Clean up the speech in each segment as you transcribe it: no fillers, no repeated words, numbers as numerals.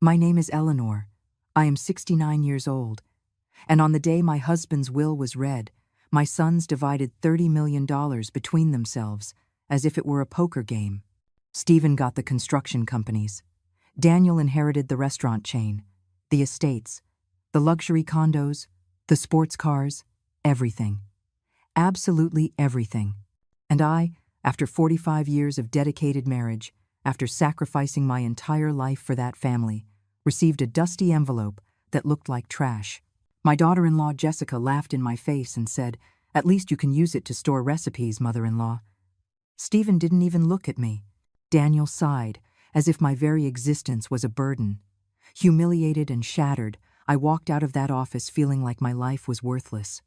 My name is Eleanor. I am 69 years old. And on the day my husband's will was read, my sons divided $30 million between themselves, as if it were a poker game. Stephen got the construction companies. Daniel inherited the restaurant chain, the estates, the luxury condos, the sports cars, everything. Absolutely everything. And I, after 45 years of dedicated marriage, after sacrificing my entire life for that family, received a dusty envelope that looked like trash. My daughter-in-law Jessica laughed in my face and said, "At least you can use it to store recipes, mother-in-law." Stephen didn't even look at me. Daniel sighed, as if my very existence was a burden. Humiliated and shattered, I walked out of that office feeling like my life was worthless.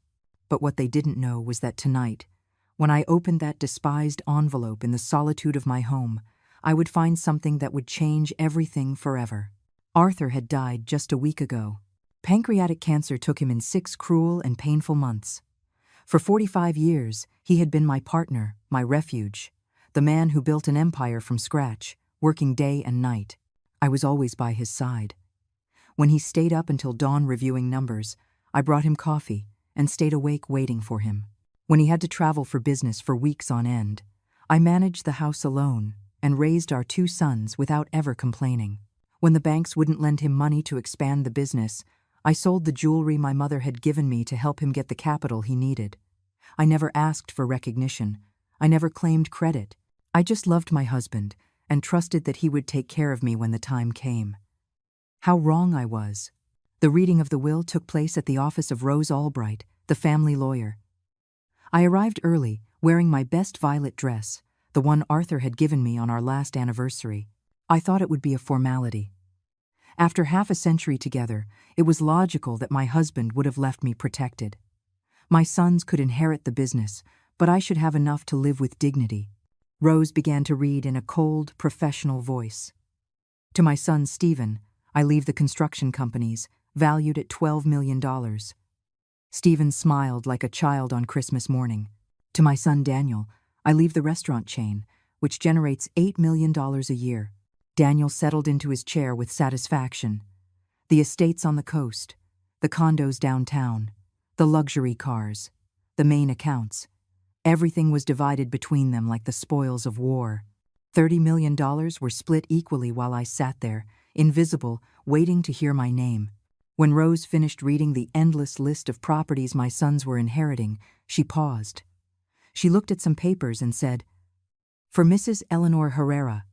But what they didn't know was that tonight, when I opened that despised envelope in the solitude of my home, I would find something that would change everything forever. Arthur had died just a week ago. Pancreatic cancer took him in 6 cruel and painful months. For 45 years, he had been my partner, my refuge, the man who built an empire from scratch, working day and night. I was always by his side. When he stayed up until dawn reviewing numbers, I brought him coffee and stayed awake waiting for him. When he had to travel for business for weeks on end, I managed the house alone and raised our 2 sons without ever complaining. When the banks wouldn't lend him money to expand the business, I sold the jewelry my mother had given me to help him get the capital he needed. I never asked for recognition. I never claimed credit. I just loved my husband and trusted that he would take care of me when the time came. How wrong I was. The reading of the will took place at the office of Rose Albright, the family lawyer. I arrived early, wearing my best violet dress, the one Arthur had given me on our last anniversary. I thought it would be a formality. After half a century together, it was logical that my husband would have left me protected. My sons could inherit the business, but I should have enough to live with dignity. Rose began to read in a cold, professional voice. To my son Stephen, I leave the construction companies, valued at $12 million. Stephen smiled like a child on Christmas morning. To my son Daniel, I leave the restaurant chain, which generates $8 million a year. Daniel settled into his chair with satisfaction. The estates on the coast, the condos downtown, the luxury cars, the main accounts. Everything was divided between them like the spoils of war. $30 million were split equally while I sat there, invisible, waiting to hear my name. When Rose finished reading the endless list of properties my sons were inheriting, she paused. She looked at some papers and said, "For Mrs. Eleanor Herrera."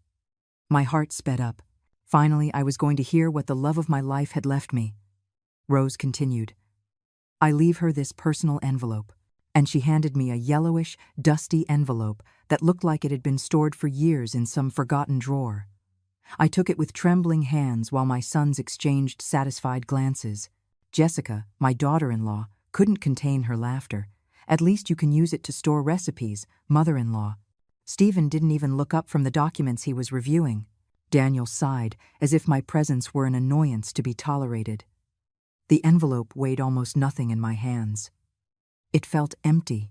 My heart sped up. Finally, I was going to hear what the love of my life had left me. Rose continued, "I leave her this personal envelope," and she handed me a yellowish, dusty envelope that looked like it had been stored for years in some forgotten drawer. I took it with trembling hands while my sons exchanged satisfied glances. Jessica, my daughter-in-law, couldn't contain her laughter. "At least you can use it to store recipes, mother-in-law." Stephen didn't even look up from the documents he was reviewing. Daniel sighed, as if my presence were an annoyance to be tolerated. The envelope weighed almost nothing in my hands. It felt empty.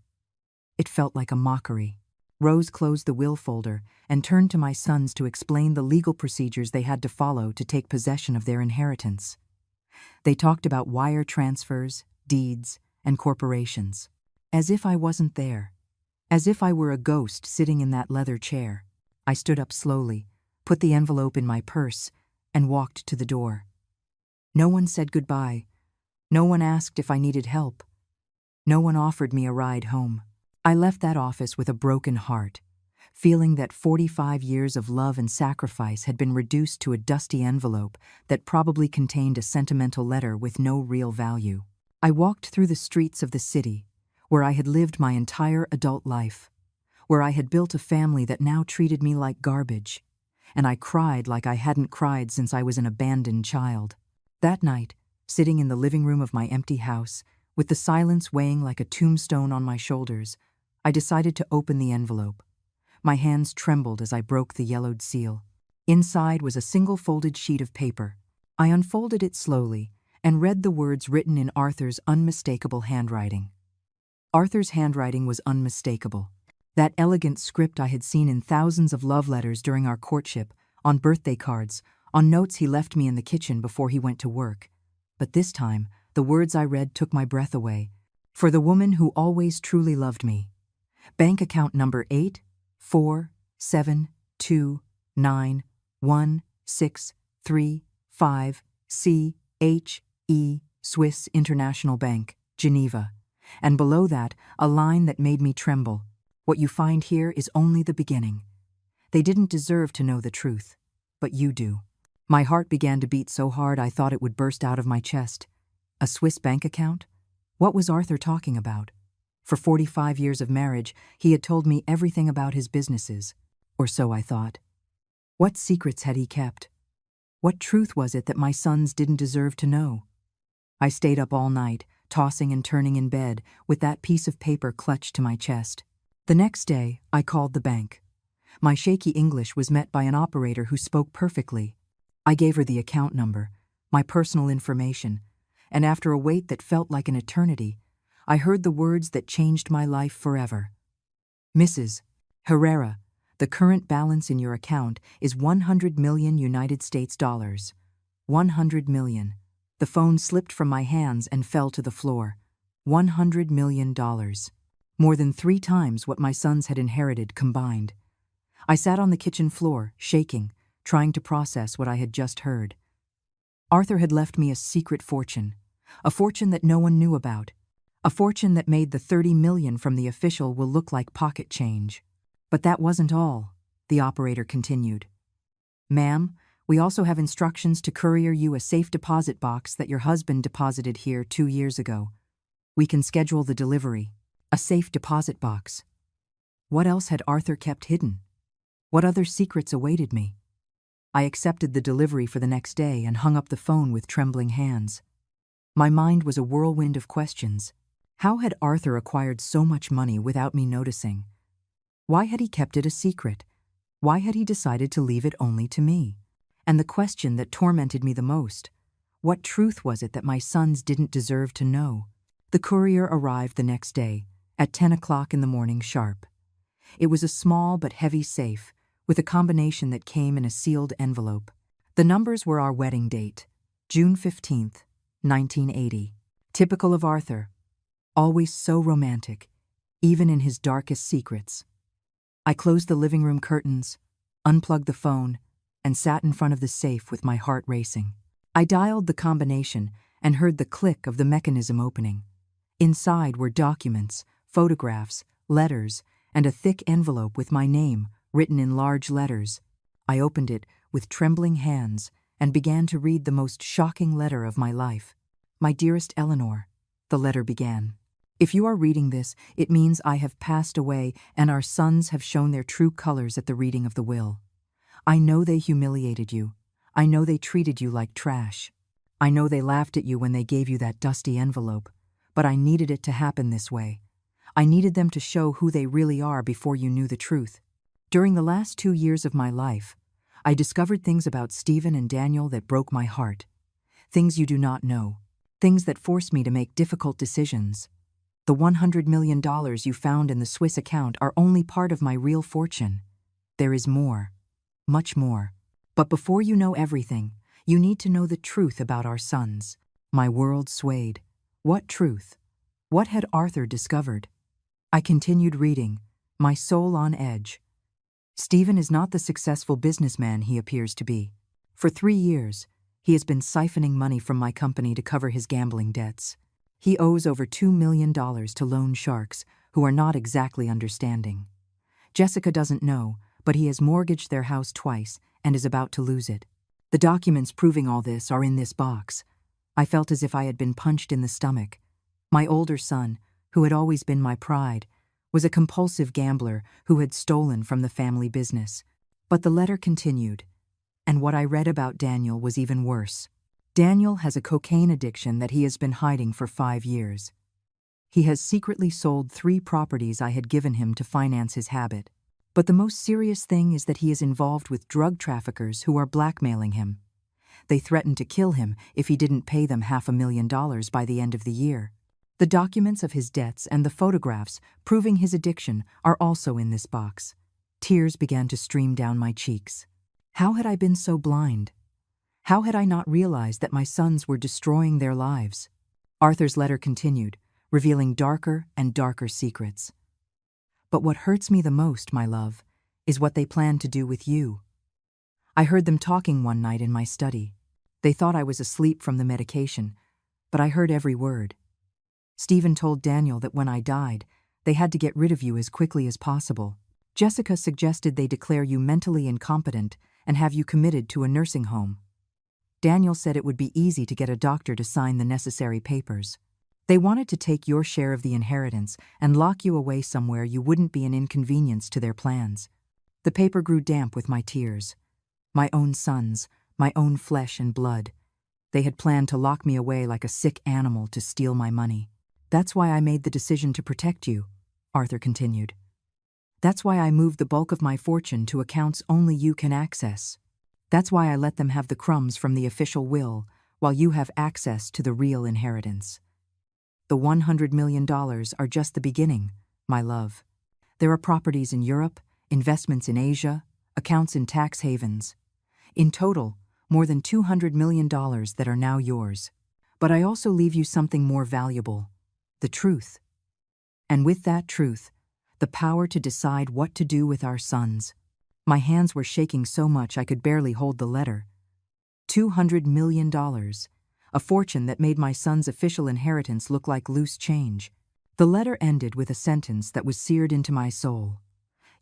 It felt like a mockery. Rose closed the will folder and turned to my sons to explain the legal procedures they had to follow to take possession of their inheritance. They talked about wire transfers, deeds, and corporations. As if I wasn't there. As if I were a ghost sitting in that leather chair. I stood up slowly, put the envelope in my purse, and walked to the door. No one said goodbye. No one asked if I needed help. No one offered me a ride home. I left that office with a broken heart, feeling that 45 years of love and sacrifice had been reduced to a dusty envelope that probably contained a sentimental letter with no real value. I walked through the streets of the city, where I had lived my entire adult life, where I had built a family that now treated me like garbage, and I cried like I hadn't cried since I was an abandoned child. That night, sitting in the living room of my empty house, with the silence weighing like a tombstone on my shoulders, I decided to open the envelope. My hands trembled as I broke the yellowed seal. Inside was a single folded sheet of paper. I unfolded it slowly and read the words written in Arthur's unmistakable handwriting. Arthur's handwriting was unmistakable. That elegant script I had seen in thousands of love letters during our courtship, on birthday cards, On notes he left me in the kitchen before he went to work. But this time, the words I read took my breath away. For the woman who always truly loved me. Bank account number 847291635CHE Swiss International Bank, Geneva. And below that, a line that made me tremble. What you find here is only the beginning. They didn't deserve to know the truth, but you do. My heart began to beat so hard I thought it would burst out of my chest. A Swiss bank account? What was Arthur talking about? For 45 years of marriage, he had told me everything about his businesses, or so I thought. What secrets had he kept? What truth was it that my sons didn't deserve to know? I stayed up all night, tossing and turning in bed, with that piece of paper clutched to my chest. The next day, I called the bank. My shaky English was met by an operator who spoke perfectly. I gave her the account number, my personal information, and after a wait that felt like an eternity, I heard the words that changed my life forever. Mrs. Herrera, the current balance in your account is 100 million United States dollars. 100 million. The phone slipped from my hands and fell to the floor. $100 million. More than 3 times what my sons had inherited combined. I sat on the kitchen floor, shaking, trying to process what I had just heard. Arthur had left me a secret fortune, a fortune that no one knew about, a fortune that made the 30 million from the official will look like pocket change. But that wasn't all, the operator continued. Ma'am, we also have instructions to courier you a safe deposit box that your husband deposited here 2 years ago. We can schedule the delivery. A safe deposit box. What else had Arthur kept hidden? What other secrets awaited me? I accepted the delivery for the next day and hung up the phone with trembling hands. My mind was a whirlwind of questions. How had Arthur acquired so much money without me noticing? Why had he kept it a secret? Why had he decided to leave it only to me? And the question that tormented me the most, what truth was it that my sons didn't deserve to know? The courier arrived the next day, at 10 o'clock in the morning sharp. It was a small but heavy safe, with a combination that came in a sealed envelope. The numbers were our wedding date, June 15th, 1980. Typical of Arthur, always so romantic, even in his darkest secrets. I closed the living room curtains, unplugged the phone, and sat in front of the safe with my heart racing. I dialed the combination and heard the click of the mechanism opening. Inside were documents, photographs, letters, and a thick envelope with my name written in large letters. I opened it with trembling hands and began to read the most shocking letter of my life. My dearest Eleanor, the letter began. If you are reading this, it means I have passed away and our sons have shown their true colors at the reading of the will. I know they humiliated you. I know they treated you like trash. I know they laughed at you when they gave you that dusty envelope, but I needed it to happen this way. I needed them to show who they really are before you knew the truth. During the last 2 years of my life, I discovered things about Stephen and Daniel that broke my heart. Things you do not know. Things that forced me to make difficult decisions. The $100 million you found in the Swiss account are only part of my real fortune. There is more. Much more. But before you know everything, you need to know the truth about our sons. My world swayed. What truth? What had Arthur discovered? I continued reading, my soul on edge. Stephen is not the successful businessman he appears to be. For 3 years, he has been siphoning money from my company to cover his gambling debts. He owes over $2 million to loan sharks who are not exactly understanding. Jessica doesn't know, but he has mortgaged their house twice and is about to lose it. The documents proving all this are in this box. I felt as if I had been punched in the stomach. My older son, who had always been my pride, was a compulsive gambler who had stolen from the family business. But the letter continued, and what I read about Daniel was even worse. Daniel has a cocaine addiction that he has been hiding for 5 years. He has secretly sold 3 properties I had given him to finance his habit. But the most serious thing is that he is involved with drug traffickers who are blackmailing him. They threatened to kill him if he didn't pay them $500,000 by the end of the year. The documents of his debts and the photographs proving his addiction are also in this box. Tears began to stream down my cheeks. How had I been so blind? How had I not realized that my sons were destroying their lives? Arthur's letter continued, revealing darker and darker secrets. But what hurts me the most, my love, is what they plan to do with you. I heard them talking one night in my study. They thought I was asleep from the medication, but I heard every word. Stephen told Daniel that when I died, they had to get rid of you as quickly as possible. Jessica suggested they declare you mentally incompetent and have you committed to a nursing home. Daniel said it would be easy to get a doctor to sign the necessary papers. They wanted to take your share of the inheritance and lock you away somewhere you wouldn't be an inconvenience to their plans. The paper grew damp with my tears. My own sons, my own flesh and blood. They had planned to lock me away like a sick animal to steal my money. That's why I made the decision to protect you, Arthur continued. That's why I moved the bulk of my fortune to accounts only you can access. That's why I let them have the crumbs from the official will, while you have access to the real inheritance. The $100 million are just the beginning, my love. There are properties in Europe, investments in Asia, accounts in tax havens. In total, more than $200 million that are now yours. But I also leave you something more valuable, the truth. And with that truth, the power to decide what to do with our sons. My hands were shaking so much I could barely hold the letter. $200 million, a fortune that made my son's official inheritance look like loose change. The letter ended with a sentence that was seared into my soul.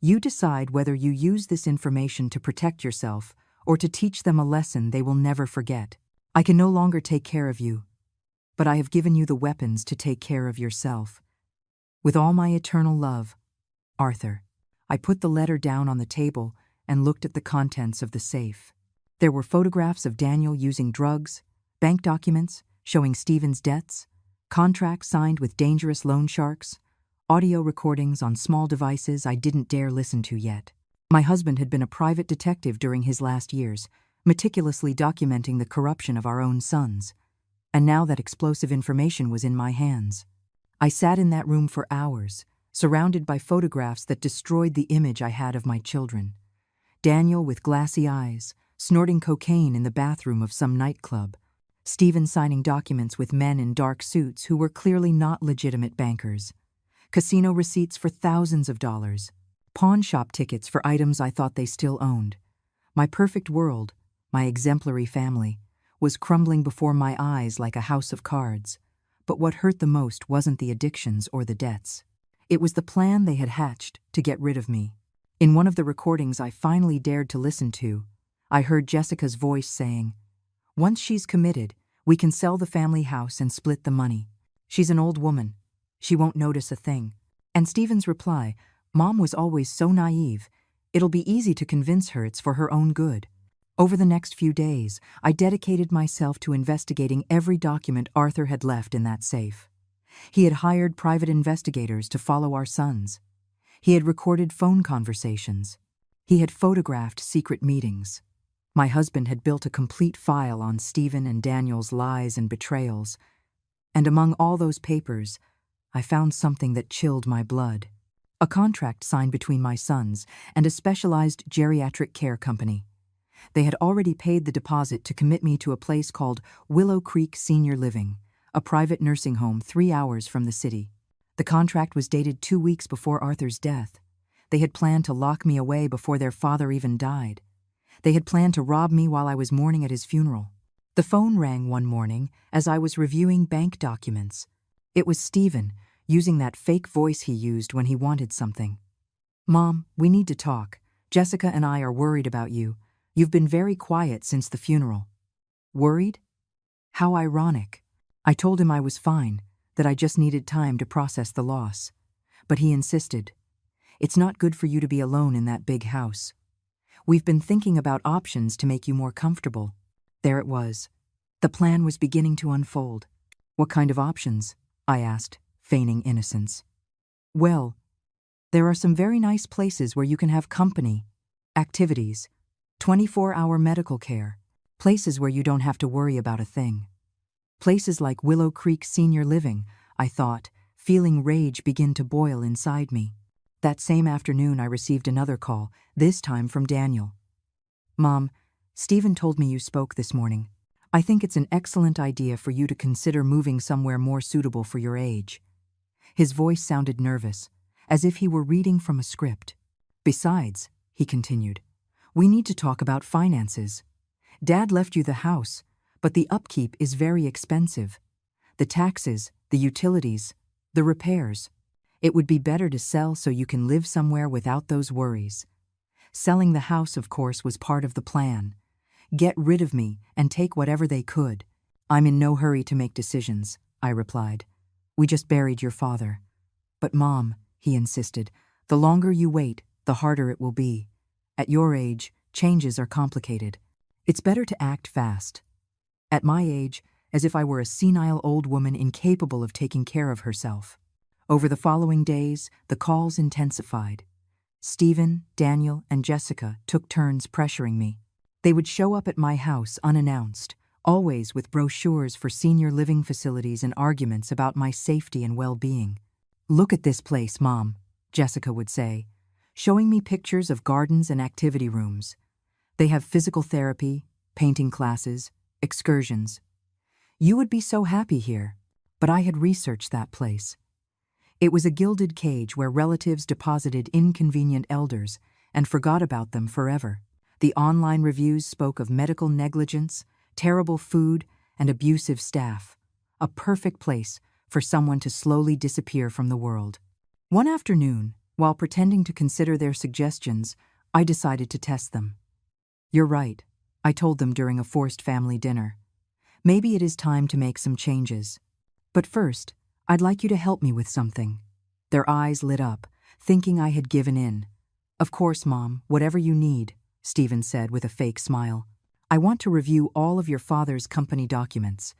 You decide whether you use this information to protect yourself or to teach them a lesson they will never forget. I can no longer take care of you, but I have given you the weapons to take care of yourself. With all my eternal love, Arthur. I put the letter down on the table and looked at the contents of the safe. There were photographs of Daniel using drugs, bank documents showing Stephen's debts, contracts signed with dangerous loan sharks, audio recordings on small devices I didn't dare listen to yet. My husband had been a private detective during his last years, meticulously documenting the corruption of our own sons. And now that explosive information was in my hands. I sat in that room for hours, surrounded by photographs that destroyed the image I had of my children. Daniel with glassy eyes, snorting cocaine in the bathroom of some nightclub. Stephen signing documents with men in dark suits who were clearly not legitimate bankers. Casino receipts for thousands of dollars. Pawn shop tickets for items I thought they still owned. My perfect world, my exemplary family, was crumbling before my eyes like a house of cards. But what hurt the most wasn't the addictions or the debts. It was the plan they had hatched to get rid of me. In one of the recordings I finally dared to listen to, I heard Jessica's voice saying, "Once she's committed, we can sell the family house and split the money. She's an old woman. She won't notice a thing." And Stephen's reply, "Mom was always so naive. It'll be easy to convince her it's for her own good." Over the next few days, I dedicated myself to investigating every document Arthur had left in that safe. He had hired private investigators to follow our sons. He had recorded phone conversations. He had photographed secret meetings. My husband had built a complete file on Stephen and Daniel's lies and betrayals. And among all those papers, I found something that chilled my blood. A contract signed between my sons and a specialized geriatric care company. They had already paid the deposit to commit me to a place called Willow Creek Senior Living, a private nursing home 3 hours from the city. The contract was dated 2 weeks before Arthur's death. They had planned to lock me away before their father even died. They had planned to rob me while I was mourning at his funeral. The phone rang one morning as I was reviewing bank documents. It was Stephen, using that fake voice he used when he wanted something. "Mom, we need to talk. Jessica and I are worried about you. You've been very quiet since the funeral." Worried? How ironic. I told him I was fine, that I just needed time to process the loss. But he insisted. "It's not good for you to be alone in that big house. We've been thinking about options to make you more comfortable." There it was. The plan was beginning to unfold. "What kind of options?" I asked, feigning innocence. "Well, there are some very nice places where you can have company, activities, 24-hour medical care, places where you don't have to worry about a thing. Places like Willow Creek Senior Living," I thought, feeling rage begin to boil inside me. That same afternoon I received another call, this time from Daniel. "Mom, Stephen told me you spoke this morning. I think it's an excellent idea for you to consider moving somewhere more suitable for your age. His voice sounded nervous, as if he were reading from a script. Besides, he continued, we need to talk about finances. Dad left you the house, but the upkeep is very expensive. The taxes, the utilities, the repairs. It would be better to sell so you can live somewhere without those worries. Selling the house, of course, was part of the plan. Get rid of me and take whatever they could. I'm in no hurry to make decisions, I replied. We just buried your father. But Mom, he insisted, the longer you wait, the harder it will be. At your age, changes are complicated. It's better to act fast. At my age, as if I were a senile old woman incapable of taking care of herself. Over the following days, the calls intensified. Stephen, Daniel, and Jessica took turns pressuring me. They would show up at my house unannounced, always with brochures for senior living facilities and arguments about my safety and well-being. Look at this place, Mom, Jessica would say, showing me pictures of gardens and activity rooms. They have physical therapy, painting classes, excursions. You would be so happy here, but I had researched that place. It was a gilded cage where relatives deposited inconvenient elders and forgot about them forever. The online reviews spoke of medical negligence, terrible food, and abusive staff. A perfect place for someone to slowly disappear from the world. One afternoon, while pretending to consider their suggestions, I decided to test them. You're right, I told them during a forced family dinner. Maybe it is time to make some changes. But first, I'd like you to help me with something. Their eyes lit up, thinking I had given in. Of course, Mom, whatever you need, Stephen said with a fake smile. I want to review all of your father's company documents.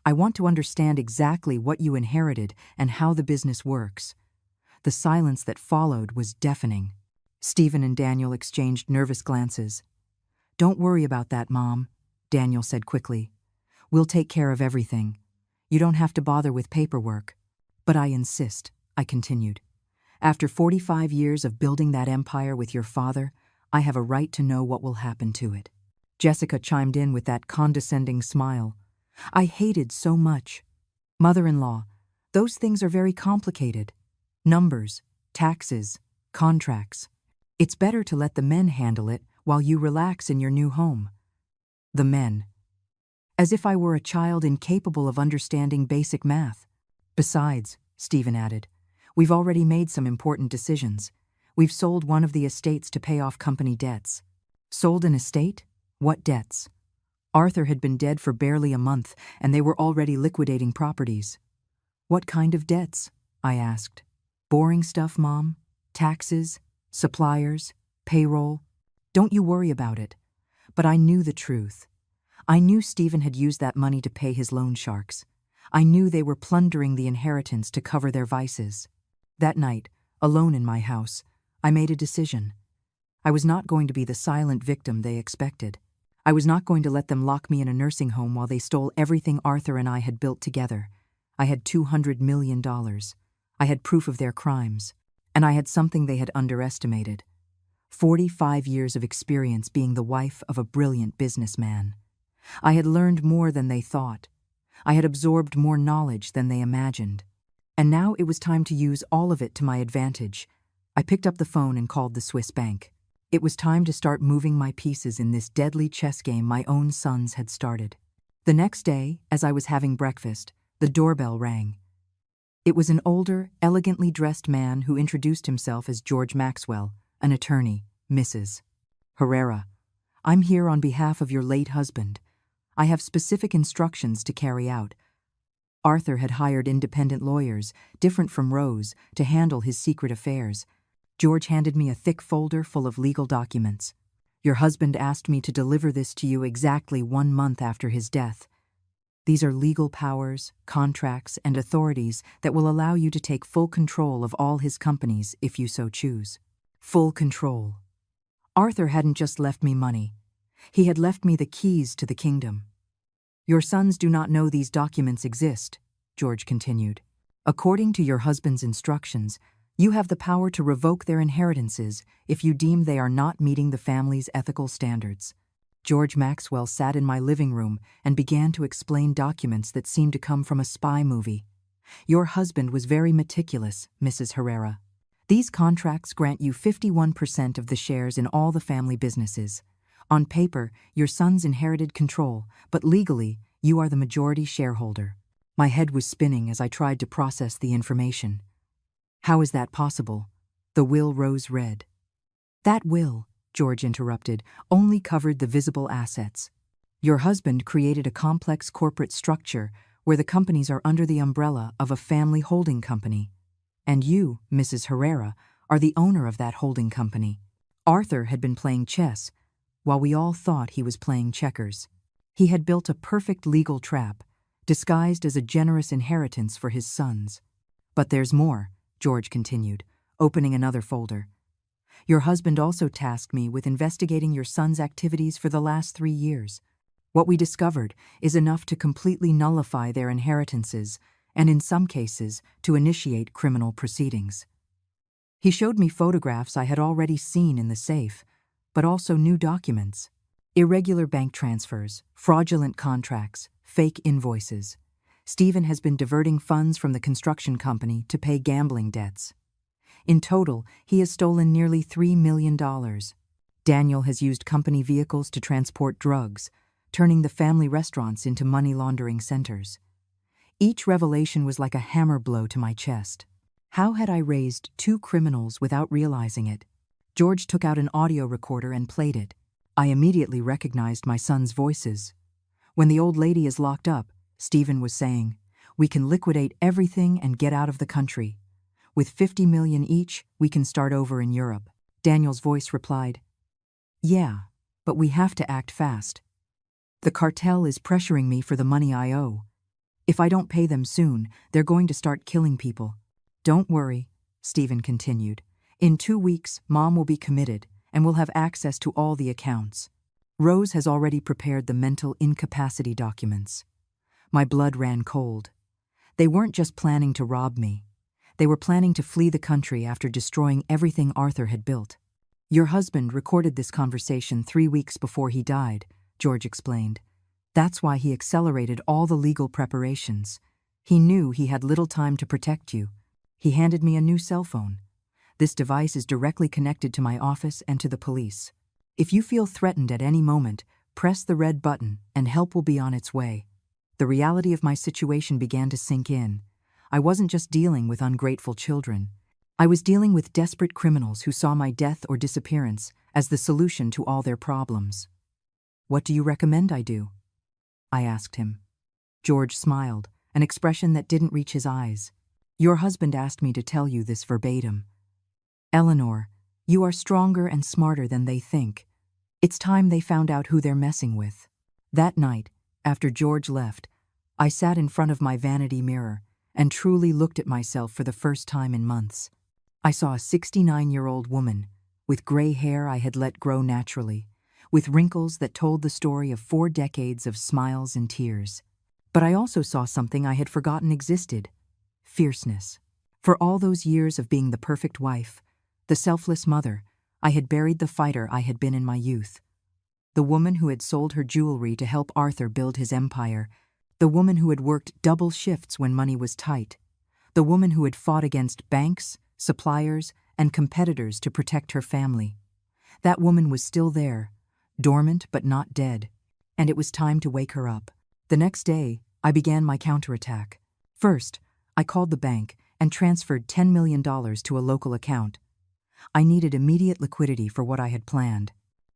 I want to understand exactly what you inherited and how the business works. The silence that followed was deafening. Stephen and Daniel exchanged nervous glances. Don't worry about that, Mom, Daniel said quickly. We'll take care of everything. You don't have to bother with paperwork. But I insist, I continued. After 45 years of building that empire with your father, I have a right to know what will happen to it. Jessica chimed in with that condescending smile. I hated so much. Mother-in-law, those things are very complicated. Numbers, taxes, contracts. It's better to let the men handle it while you relax in your new home. The men. As if I were a child incapable of understanding basic math. Besides, Stephen added, we've already made some important decisions. We've sold one of the estates to pay off company debts. Sold an estate? What debts? Arthur had been dead for barely a month, and they were already liquidating properties. What kind of debts? I asked. Boring stuff, Mom. Taxes, suppliers, payroll. Don't you worry about it. But I knew the truth. I knew Stephen had used that money to pay his loan sharks. I knew they were plundering the inheritance to cover their vices. That night, alone in my house, I made a decision. I was not going to be the silent victim they expected. I was not going to let them lock me in a nursing home while they stole everything Arthur and I had built together. I had $200 million. I had proof of their crimes. And I had something they had underestimated. 45 years of experience being the wife of a brilliant businessman. I had learned more than they thought. I had absorbed more knowledge than they imagined. And now it was time to use all of it to my advantage. I picked up the phone and called the Swiss bank. It was time to start moving my pieces in this deadly chess game my own sons had started. The next day, as I was having breakfast, the doorbell rang. It was an older, elegantly dressed man who introduced himself as George Maxwell, an attorney, Mrs. Herrera. I'm here on behalf of your late husband. I have specific instructions to carry out. Arthur had hired independent lawyers, different from Rose, to handle his secret affairs. George handed me a thick folder full of legal documents. Your husband asked me to deliver this to you exactly 1 month after his death. These are legal powers, contracts, and authorities that will allow you to take full control of all his companies if you so choose. Full control. Arthur hadn't just left me money. He had left me the keys to the kingdom. Your sons do not know these documents exist, George continued. According to your husband's instructions, you have the power to revoke their inheritances if you deem they are not meeting the family's ethical standards. George Maxwell sat in my living room and began to explain documents that seemed to come from a spy movie. Your husband was very meticulous, Mrs. Herrera. These contracts grant you 51% of the shares in all the family businesses. On paper, your sons inherited control, but legally, you are the majority shareholder. My head was spinning as I tried to process the information. How is that possible? The will rose red. That will, George interrupted, only covered the visible assets. Your husband created a complex corporate structure where the companies are under the umbrella of a family holding company. And you, Mrs. Herrera, are the owner of that holding company. Arthur had been playing chess, while we all thought he was playing checkers. He had built a perfect legal trap, disguised as a generous inheritance for his sons. But there's more, George continued, opening another folder. Your husband also tasked me with investigating your son's activities for the last 3 years. What we discovered is enough to completely nullify their inheritances, and in some cases, to initiate criminal proceedings. He showed me photographs I had already seen in the safe, but also new documents. Irregular bank transfers, fraudulent contracts, fake invoices. Stephen has been diverting funds from the construction company to pay gambling debts. In total, he has stolen nearly $3 million. Daniel has used company vehicles to transport drugs, turning the family restaurants into money laundering centers. Each revelation was like a hammer blow to my chest. How had I raised 2 criminals without realizing it? George took out an audio recorder and played it. I immediately recognized my son's voices. When the old lady is locked up, Stephen was saying, "We can liquidate everything and get out of the country. With 50 million each, we can start over in Europe." Daniel's voice replied, "Yeah, but we have to act fast. The cartel is pressuring me for the money I owe. If I don't pay them soon, they're going to start killing people." "Don't worry," Stephen continued. "In 2 weeks, Mom will be committed, and we'll have access to all the accounts. Rose has already prepared the mental incapacity documents." My blood ran cold. They weren't just planning to rob me. They were planning to flee the country after destroying everything Arthur had built. "Your husband recorded this conversation 3 weeks before he died," George explained. "That's why he accelerated all the legal preparations. He knew he had little time to protect you. He handed me a new cell phone. This device is directly connected to my office and to the police. If you feel threatened at any moment, press the red button and help will be on its way." The reality of my situation began to sink in. I wasn't just dealing with ungrateful children. I was dealing with desperate criminals who saw my death or disappearance as the solution to all their problems. "What do you recommend I do?" I asked him. George smiled, an expression that didn't reach his eyes. "Your husband asked me to tell you this verbatim. Eleanor, you are stronger and smarter than they think. It's time they found out who they're messing with." That night, after George left, I sat in front of my vanity mirror and truly looked at myself for the first time in months. I saw a 69-year-old woman, with gray hair I had let grow naturally, with wrinkles that told the story of 4 decades of smiles and tears. But I also saw something I had forgotten existed: fierceness. For all those years of being the perfect wife, the selfless mother, I had buried the fighter I had been in my youth. The woman who had sold her jewelry to help Arthur build his empire, the woman who had worked double shifts when money was tight, the woman who had fought against banks, suppliers, and competitors to protect her family. That woman was still there, dormant but not dead, and it was time to wake her up. The next day, I began my counterattack. First, I called the bank and transferred $10 million to a local account. I needed immediate liquidity for what I had planned.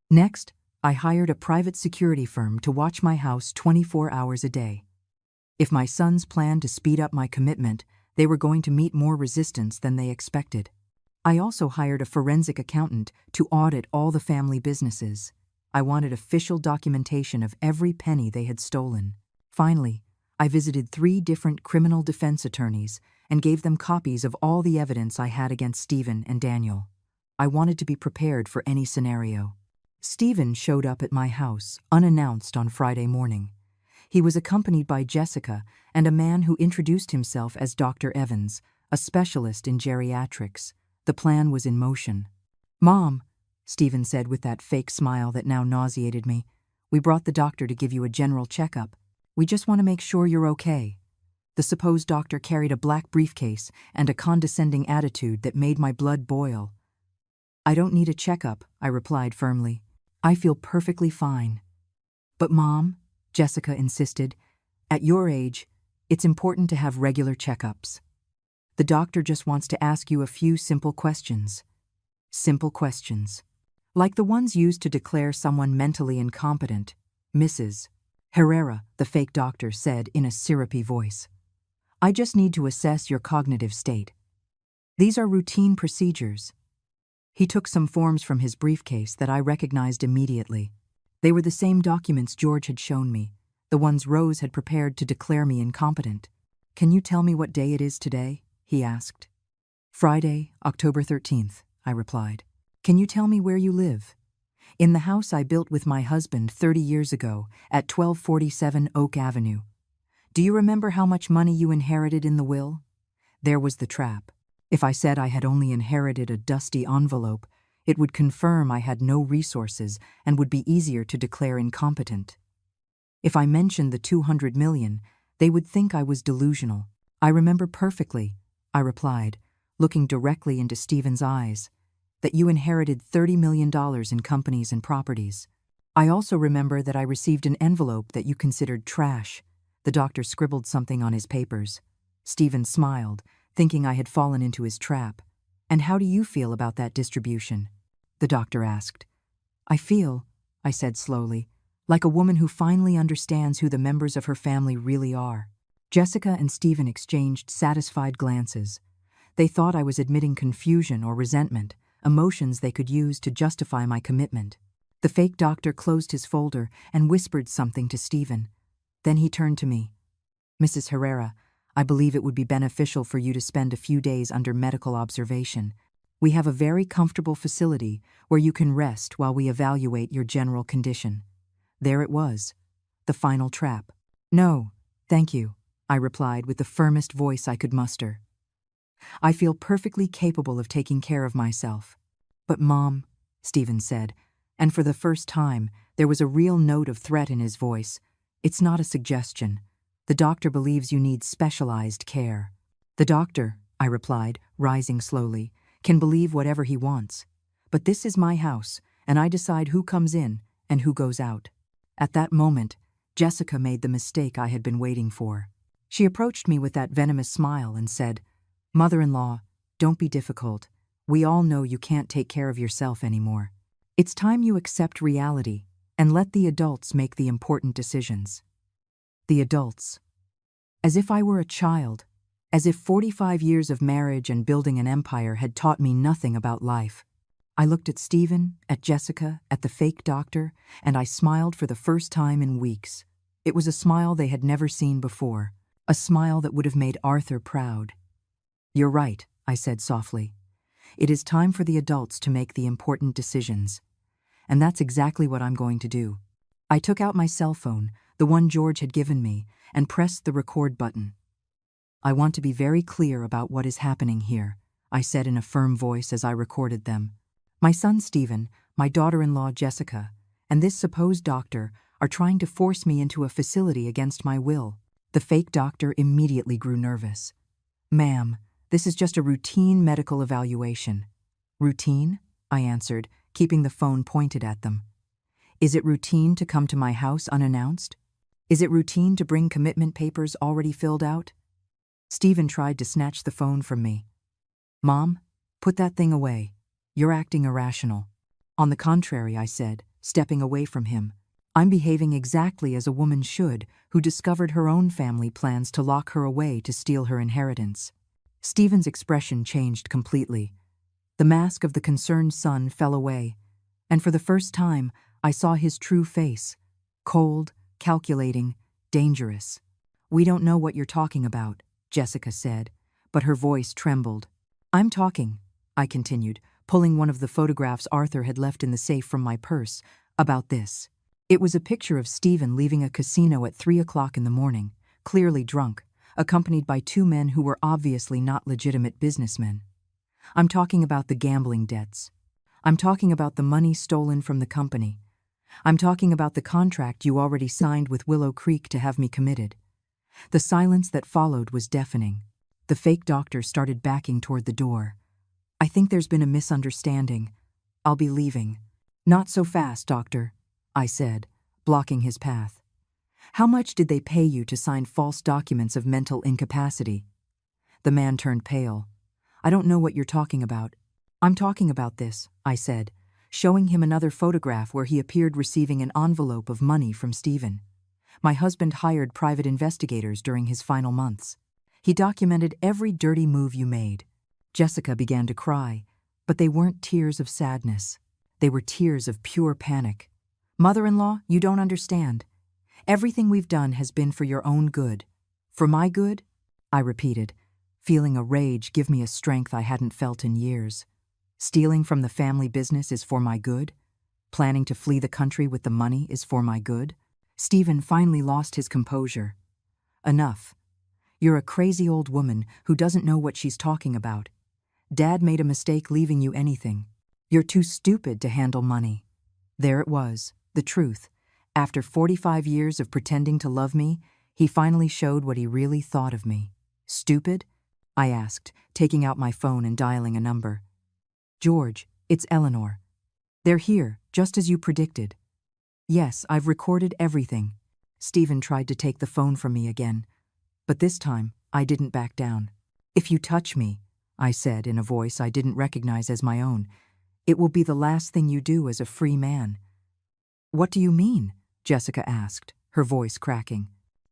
Next, I hired a private security firm to watch my house 24 hours a day. If my sons planned to speed up my commitment, they were going to meet more resistance than they expected. I also hired a forensic accountant to audit all the family businesses. I wanted official documentation of every penny they had stolen. Finally, I visited 3 different criminal defense attorneys and gave them copies of all the evidence I had against Stephen and Daniel. I wanted to be prepared for any scenario. Stephen showed up at my house, unannounced, on Friday morning. He was accompanied by Jessica and a man who introduced himself as Dr. Evans, a specialist in geriatrics. The plan was in motion. "Mom," Stephen said with that fake smile that now nauseated me, We brought the doctor to give you a general checkup. We just want to make sure you're okay." The supposed doctor carried a black briefcase and a condescending attitude that made my blood boil. "I don't need a checkup," I replied firmly. "I feel perfectly fine." "But Mom," Jessica insisted, "at your age, it's important to have regular checkups. The doctor just wants to ask you a few simple questions." Simple questions. Like the ones used to declare someone mentally incompetent. "Mrs. Herrera," the fake doctor said in a syrupy voice, "I just need to assess your cognitive state. These are routine procedures." He took some forms from his briefcase that I recognized immediately. They were the same documents George had shown me, the ones Rose had prepared to declare me incompetent. "Can you tell me what day it is today?" he asked. "Friday, October 13th, I replied. "Can you tell me where you live?" "In the house I built with my husband 30 years ago at 1247 Oak Avenue." "Do you remember how much money you inherited in the will?" There was the trap. If I said I had only inherited a dusty envelope, it would confirm I had no resources and would be easier to declare incompetent. If I mentioned the 200 million, they would think I was delusional. "I remember perfectly," I replied, looking directly into Stephen's eyes, "that you inherited $30 million in companies and properties. I also remember that I received an envelope that you considered trash." The doctor scribbled something on his papers. Stephen smiled, thinking I had fallen into his trap. "And how do you feel about that distribution?" the doctor asked. "I feel," I said slowly, "like a woman who finally understands who the members of her family really are." Jessica and Stephen exchanged satisfied glances. They thought I was admitting confusion or resentment, emotions they could use to justify my commitment. The fake doctor closed his folder and whispered something to Stephen. Then he turned to me. "Mrs. Herrera, I believe it would be beneficial for you to spend a few days under medical observation. We have a very comfortable facility where you can rest while we evaluate your general condition." There it was, the final trap. "No, thank you," I replied with the firmest voice I could muster. "I feel perfectly capable of taking care of myself." "But Mom," Stephen said, and for the first time there was a real note of threat in his voice, "it's not a suggestion. The doctor believes you need specialized care." "The doctor," I replied, rising slowly, "can believe whatever he wants. But this is my house, and I decide who comes in and who goes out." At that moment, Jessica made the mistake I had been waiting for. She approached me with that venomous smile and said, "Mother-in-law, don't be difficult. We all know you can't take care of yourself anymore. It's time you accept reality and let the adults make the important decisions." The adults. As if I were a child, as if 45 years of marriage and building an empire had taught me nothing about life. I looked at Stephen, at Jessica, at the fake doctor, and I smiled for the first time in weeks. It was a smile they had never seen before, a smile that would have made Arthur proud. "You're right," I said softly. "It is time for the adults to make the important decisions. And that's exactly what I'm going to do." I took out my cell phone, the one George had given me, and pressed the record button. "I want to be very clear about what is happening here," I said in a firm voice as I recorded them. "My son Stephen, my daughter-in-law Jessica, and this supposed doctor are trying to force me into a facility against my will." The fake doctor immediately grew nervous. "Ma'am, this is just a routine medical evaluation." "Routine?" I answered, keeping the phone pointed at them. "Is it routine to come to my house unannounced? Is it routine to bring commitment papers already filled out?" Stephen tried to snatch the phone from me. "Mom, put that thing away. You're acting irrational." "On the contrary," I said, stepping away from him. "I'm behaving exactly as a woman should who discovered her own family plans to lock her away to steal her inheritance." Stephen's expression changed completely. The mask of the concerned son fell away, and for the first time I saw his true face, cold, calculating, dangerous. "We don't know what you're talking about," Jessica said, but her voice trembled. "I'm talking," I continued, pulling one of the photographs Arthur had left in the safe from my purse, "about this." It was a picture of Stephen leaving a casino at 3 o'clock in the morning, clearly drunk, accompanied by two men who were obviously not legitimate businessmen. I'm talking about the gambling debts. I'm talking about the money stolen from the company. I'm talking about the contract you already signed with Willow Creek to have me committed." The silence that followed was deafening. The fake doctor started backing toward the door. "I think there's been a misunderstanding. I'll be leaving." "Not so fast, doctor," I said, blocking his path. "How much did they pay you to sign false documents of mental incapacity?" The man turned pale. "I don't know what you're talking about." "I'm talking about this," I said, showing him another photograph where he appeared receiving an envelope of money from Stephen. "My husband hired private investigators during his final months. He documented every dirty move you made." Jessica began to cry, but they weren't tears of sadness. They were tears of pure panic. "Mother-in-law, you don't understand. Everything we've done has been for your own good." "For my good?" I repeated, feeling a rage give me a strength I hadn't felt in years. "Stealing from the family business is for my good? Planning to flee the country with the money is for my good?" Stephen finally lost his composure. "Enough. You're a crazy old woman who doesn't know what she's talking about. Dad made a mistake leaving you anything. You're too stupid to handle money." There it was, the truth. After 45 years of pretending to love me, he finally showed what he really thought of me. "Stupid?" I asked, taking out my phone and dialing a number. "George, it's Eleanor. They're here, just as you predicted." "Yes, I've recorded everything." Stephen tried to take the phone from me again, but this time I didn't back down. "If you touch me," I said in a voice I didn't recognize as my own, "it will be the last thing you do as a free man." "What do you mean?" Jessica asked, her voice cracking.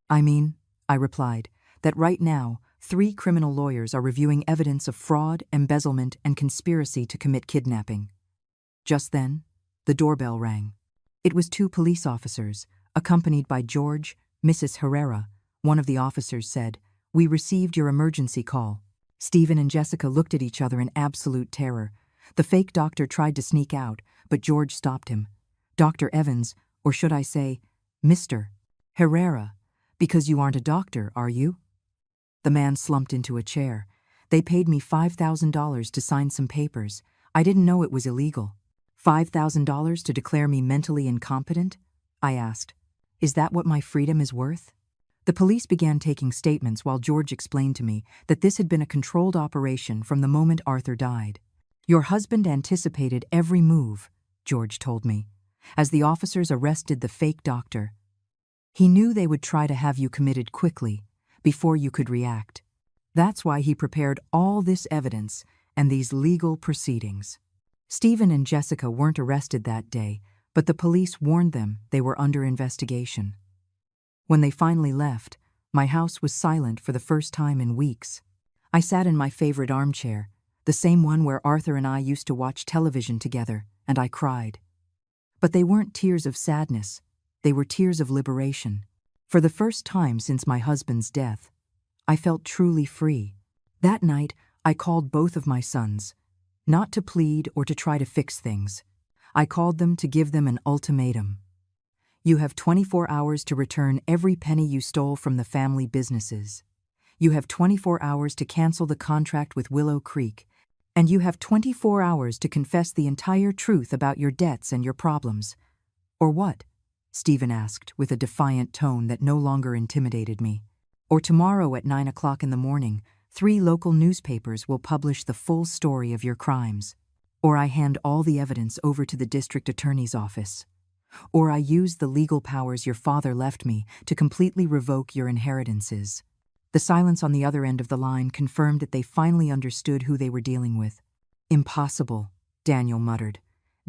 "I mean," I replied, "that right now, 3 criminal lawyers are reviewing evidence of fraud, embezzlement, and conspiracy to commit kidnapping." Just then, the doorbell rang. It was 2 police officers, accompanied by George, Mrs. Herrera. One of the officers said, "We received your emergency call." Stephen and Jessica looked at each other in absolute terror. The fake doctor tried to sneak out, but George stopped him. "Dr. Evans, or should I say, Mr. Herrera, because you aren't a doctor, are you?" The man slumped into a chair. "They paid me $5,000 to sign some papers. I didn't know it was illegal." $5,000 to declare me mentally incompetent? I asked. "Is that what my freedom is worth?" The police began taking statements while George explained to me that this had been a controlled operation from the moment Arthur died. "Your husband anticipated every move," George told me, as the officers arrested the fake doctor. "He knew they would try to have you committed quickly, before you could react. That's why he prepared all this evidence and these legal proceedings." Stephen and Jessica weren't arrested that day, but the police warned them they were under investigation. When they finally left, my house was silent for the first time in weeks. I sat in my favorite armchair, the same one where Arthur and I used to watch television together, and I cried. But they weren't tears of sadness. They were tears of liberation. For the first time since my husband's death, I felt truly free. That night, I called both of my sons, not to plead or to try to fix things. I called them to give them an ultimatum. "You have 24 hours to return every penny you stole from the family businesses. You have 24 hours to cancel the contract with Willow Creek, and you have 24 hours to confess the entire truth about your debts and your problems." "Or what?" Stephen asked with a defiant tone that no longer intimidated me. "Or tomorrow at 9 o'clock in the morning, 3 local newspapers will publish the full story of your crimes. Or I hand all the evidence over to the district attorney's office. Or I use the legal powers your father left me to completely revoke your inheritances." The silence on the other end of the line confirmed that they finally understood who they were dealing with. "Impossible," Daniel muttered.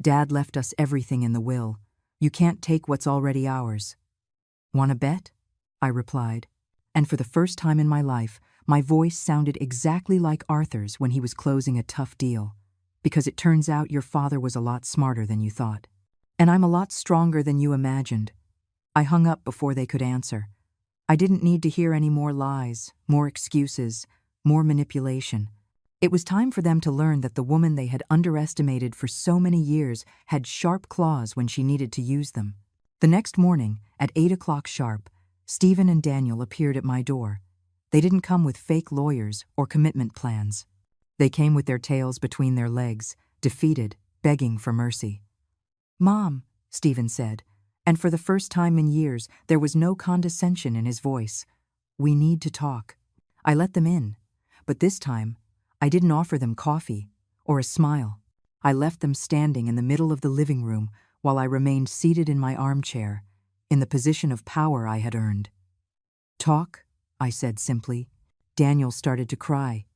"Dad left us everything in the will. You can't take what's already ours." "Want to bet?" I replied. And for the first time in my life, my voice sounded exactly like Arthur's when he was closing a tough deal. "Because it turns out your father was a lot smarter than you thought. And I'm a lot stronger than you imagined." I hung up before they could answer. I didn't need to hear any more lies, more excuses, more manipulation. It was time for them to learn that the woman they had underestimated for so many years had sharp claws when she needed to use them. The next morning, at 8 o'clock sharp, Stephen and Daniel appeared at my door. They didn't come with fake lawyers or commitment plans. They came with their tails between their legs, defeated, begging for mercy. "Mom," Stephen said, And for the first time in years, there was no condescension in his voice. "We need to talk." I let them in, but this time, I didn't offer them coffee or a smile. I left them standing in the middle of the living room while I remained seated in my armchair, in the position of power I had earned. "Talk," I said simply. Daniel started to cry.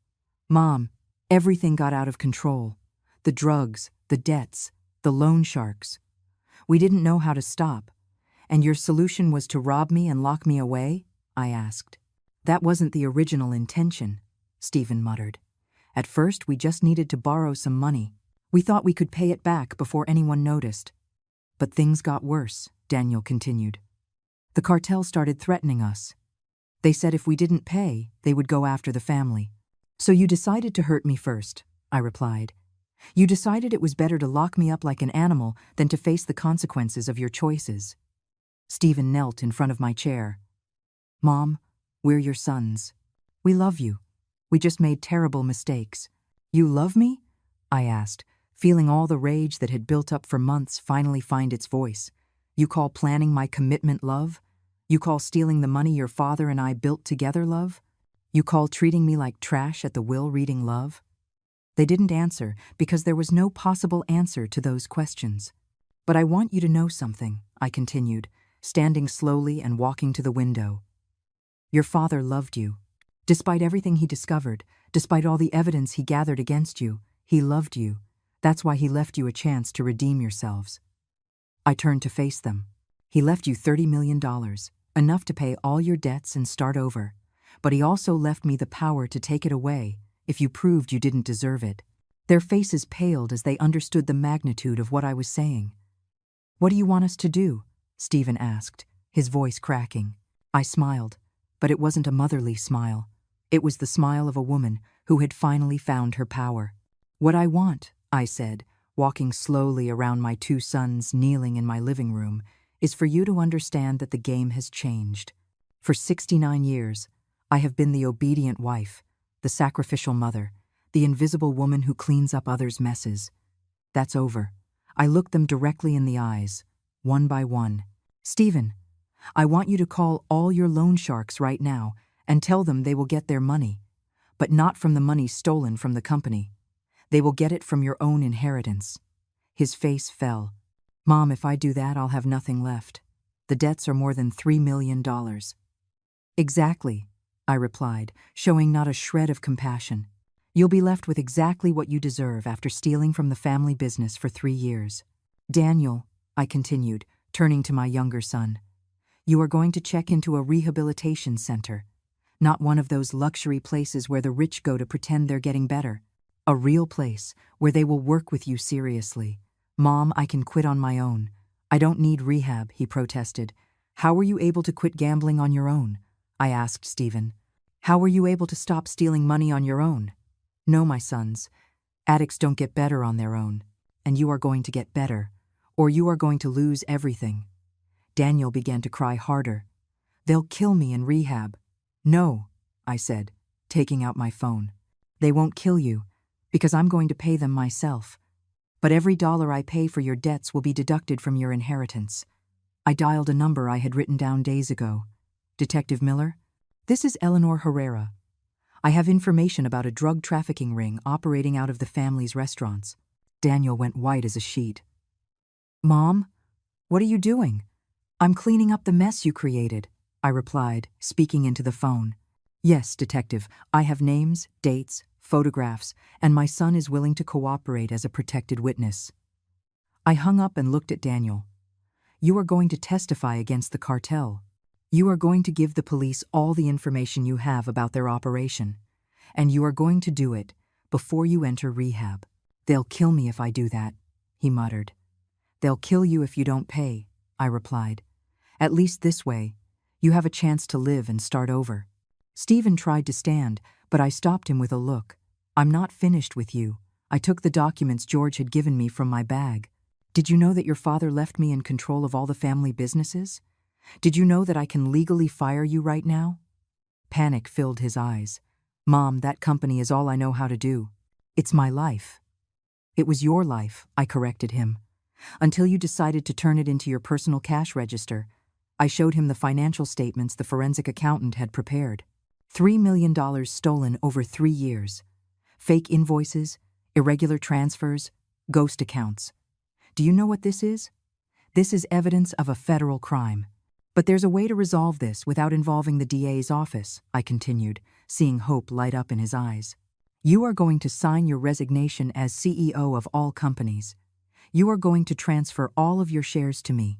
"Mom, everything got out of control. The drugs, the debts, the loan sharks. We didn't know how to stop. And your solution was to rob me and lock me away?" I asked. "That wasn't the original intention," Stephen muttered. "At first, we just needed to borrow some money. We thought we could pay it back before anyone noticed." "But things got worse," Daniel continued. "The cartel started threatening us. They said if we didn't pay, they would go after the family. So you decided to hurt me first," I replied. "You decided it was better to lock me up like an animal than to face the consequences of your choices." Stephen knelt in front of my chair. "Mom, we're your sons. We love you. We just made terrible mistakes." "You love me?" I asked, feeling all the rage that had built up for months finally find its voice. "You call planning my commitment love? You call stealing the money your father and I built together love? You call treating me like trash at the will reading love?" They didn't answer because there was no possible answer to those questions. "But I want you to know something," I continued, standing slowly and walking to the window. "Your father loved you. Despite everything he discovered, despite all the evidence he gathered against you, he loved you. That's why he left you a chance to redeem yourselves." I turned to face them. "He left you $30 million, enough to pay all your debts and start over. But he also left me the power to take it away if you proved you didn't deserve it." Their faces paled as they understood the magnitude of what I was saying. "What do you want us to do?" Stephen asked, his voice cracking. I smiled, but it wasn't a motherly smile. It was the smile of a woman who had finally found her power. "What I want," I said, walking slowly around my two sons kneeling in my living room, "is for you to understand that the game has changed. For 69 years, I have been the obedient wife, the sacrificial mother, the invisible woman who cleans up others' messes. That's over." I looked them directly in the eyes, one by one. "Stephen, I want you to call all your loan sharks right now and tell them they will get their money, but not from the money stolen from the company. They will get it from your own inheritance." His face fell. "Mom, if I do that, I'll have nothing left. The debts are more than $3 million. "Exactly," I replied, showing not a shred of compassion. "You'll be left with exactly what you deserve after stealing from the family business for 3 years. Daniel," I continued, turning to my younger son, "you are going to check into a rehabilitation center. Not one of those luxury places where the rich go to pretend they're getting better. A real place where they will work with you seriously." "Mom, I can quit on my own. I don't need rehab," he protested. "How were you able to quit gambling on your own?" I asked Stephen. "How were you able to stop stealing money on your own?" "No, my sons. Addicts don't get better on their own. And you are going to get better, or you are going to lose everything." Daniel began to cry harder. "They'll kill me in rehab." "No," I said, taking out my phone. "They won't kill you, because I'm going to pay them myself. But every dollar I pay for your debts will be deducted from your inheritance." I dialed a number I had written down days ago. "Detective Miller? This is Eleanor Herrera. I have information about a drug trafficking ring operating out of the family's restaurants." Daniel went white as a sheet. "Mom, what are you doing?" "I'm cleaning up the mess you created," I replied, speaking into the phone. "Yes, detective, I have names, dates, photographs, and my son is willing to cooperate as a protected witness." I hung up and looked at Daniel. "You are going to testify against the cartel. You are going to give the police all the information you have about their operation. And you are going to do it before you enter rehab." "They'll kill me if I do that," he muttered. "They'll kill you if you don't pay," I replied. "At least this way, you have a chance to live and start over." Stephen tried to stand, but I stopped him with a look. "I'm not finished with you. I took the documents George had given me from my bag. Did you know that your father left me in control of all the family businesses? Did you know that I can legally fire you right now?" Panic filled his eyes. "Mom, that company is all I know how to do. It's my life." "It was your life," I corrected him. Until you decided to turn it into your personal cash register. I showed him the financial statements the forensic accountant had prepared. $3 million stolen over 3 years. Fake invoices, irregular transfers, ghost accounts. Do you know what this is? This is evidence of a federal crime. But there's a way to resolve this without involving the DA's office, I continued, seeing hope light up in his eyes. You are going to sign your resignation as CEO of all companies. You are going to transfer all of your shares to me.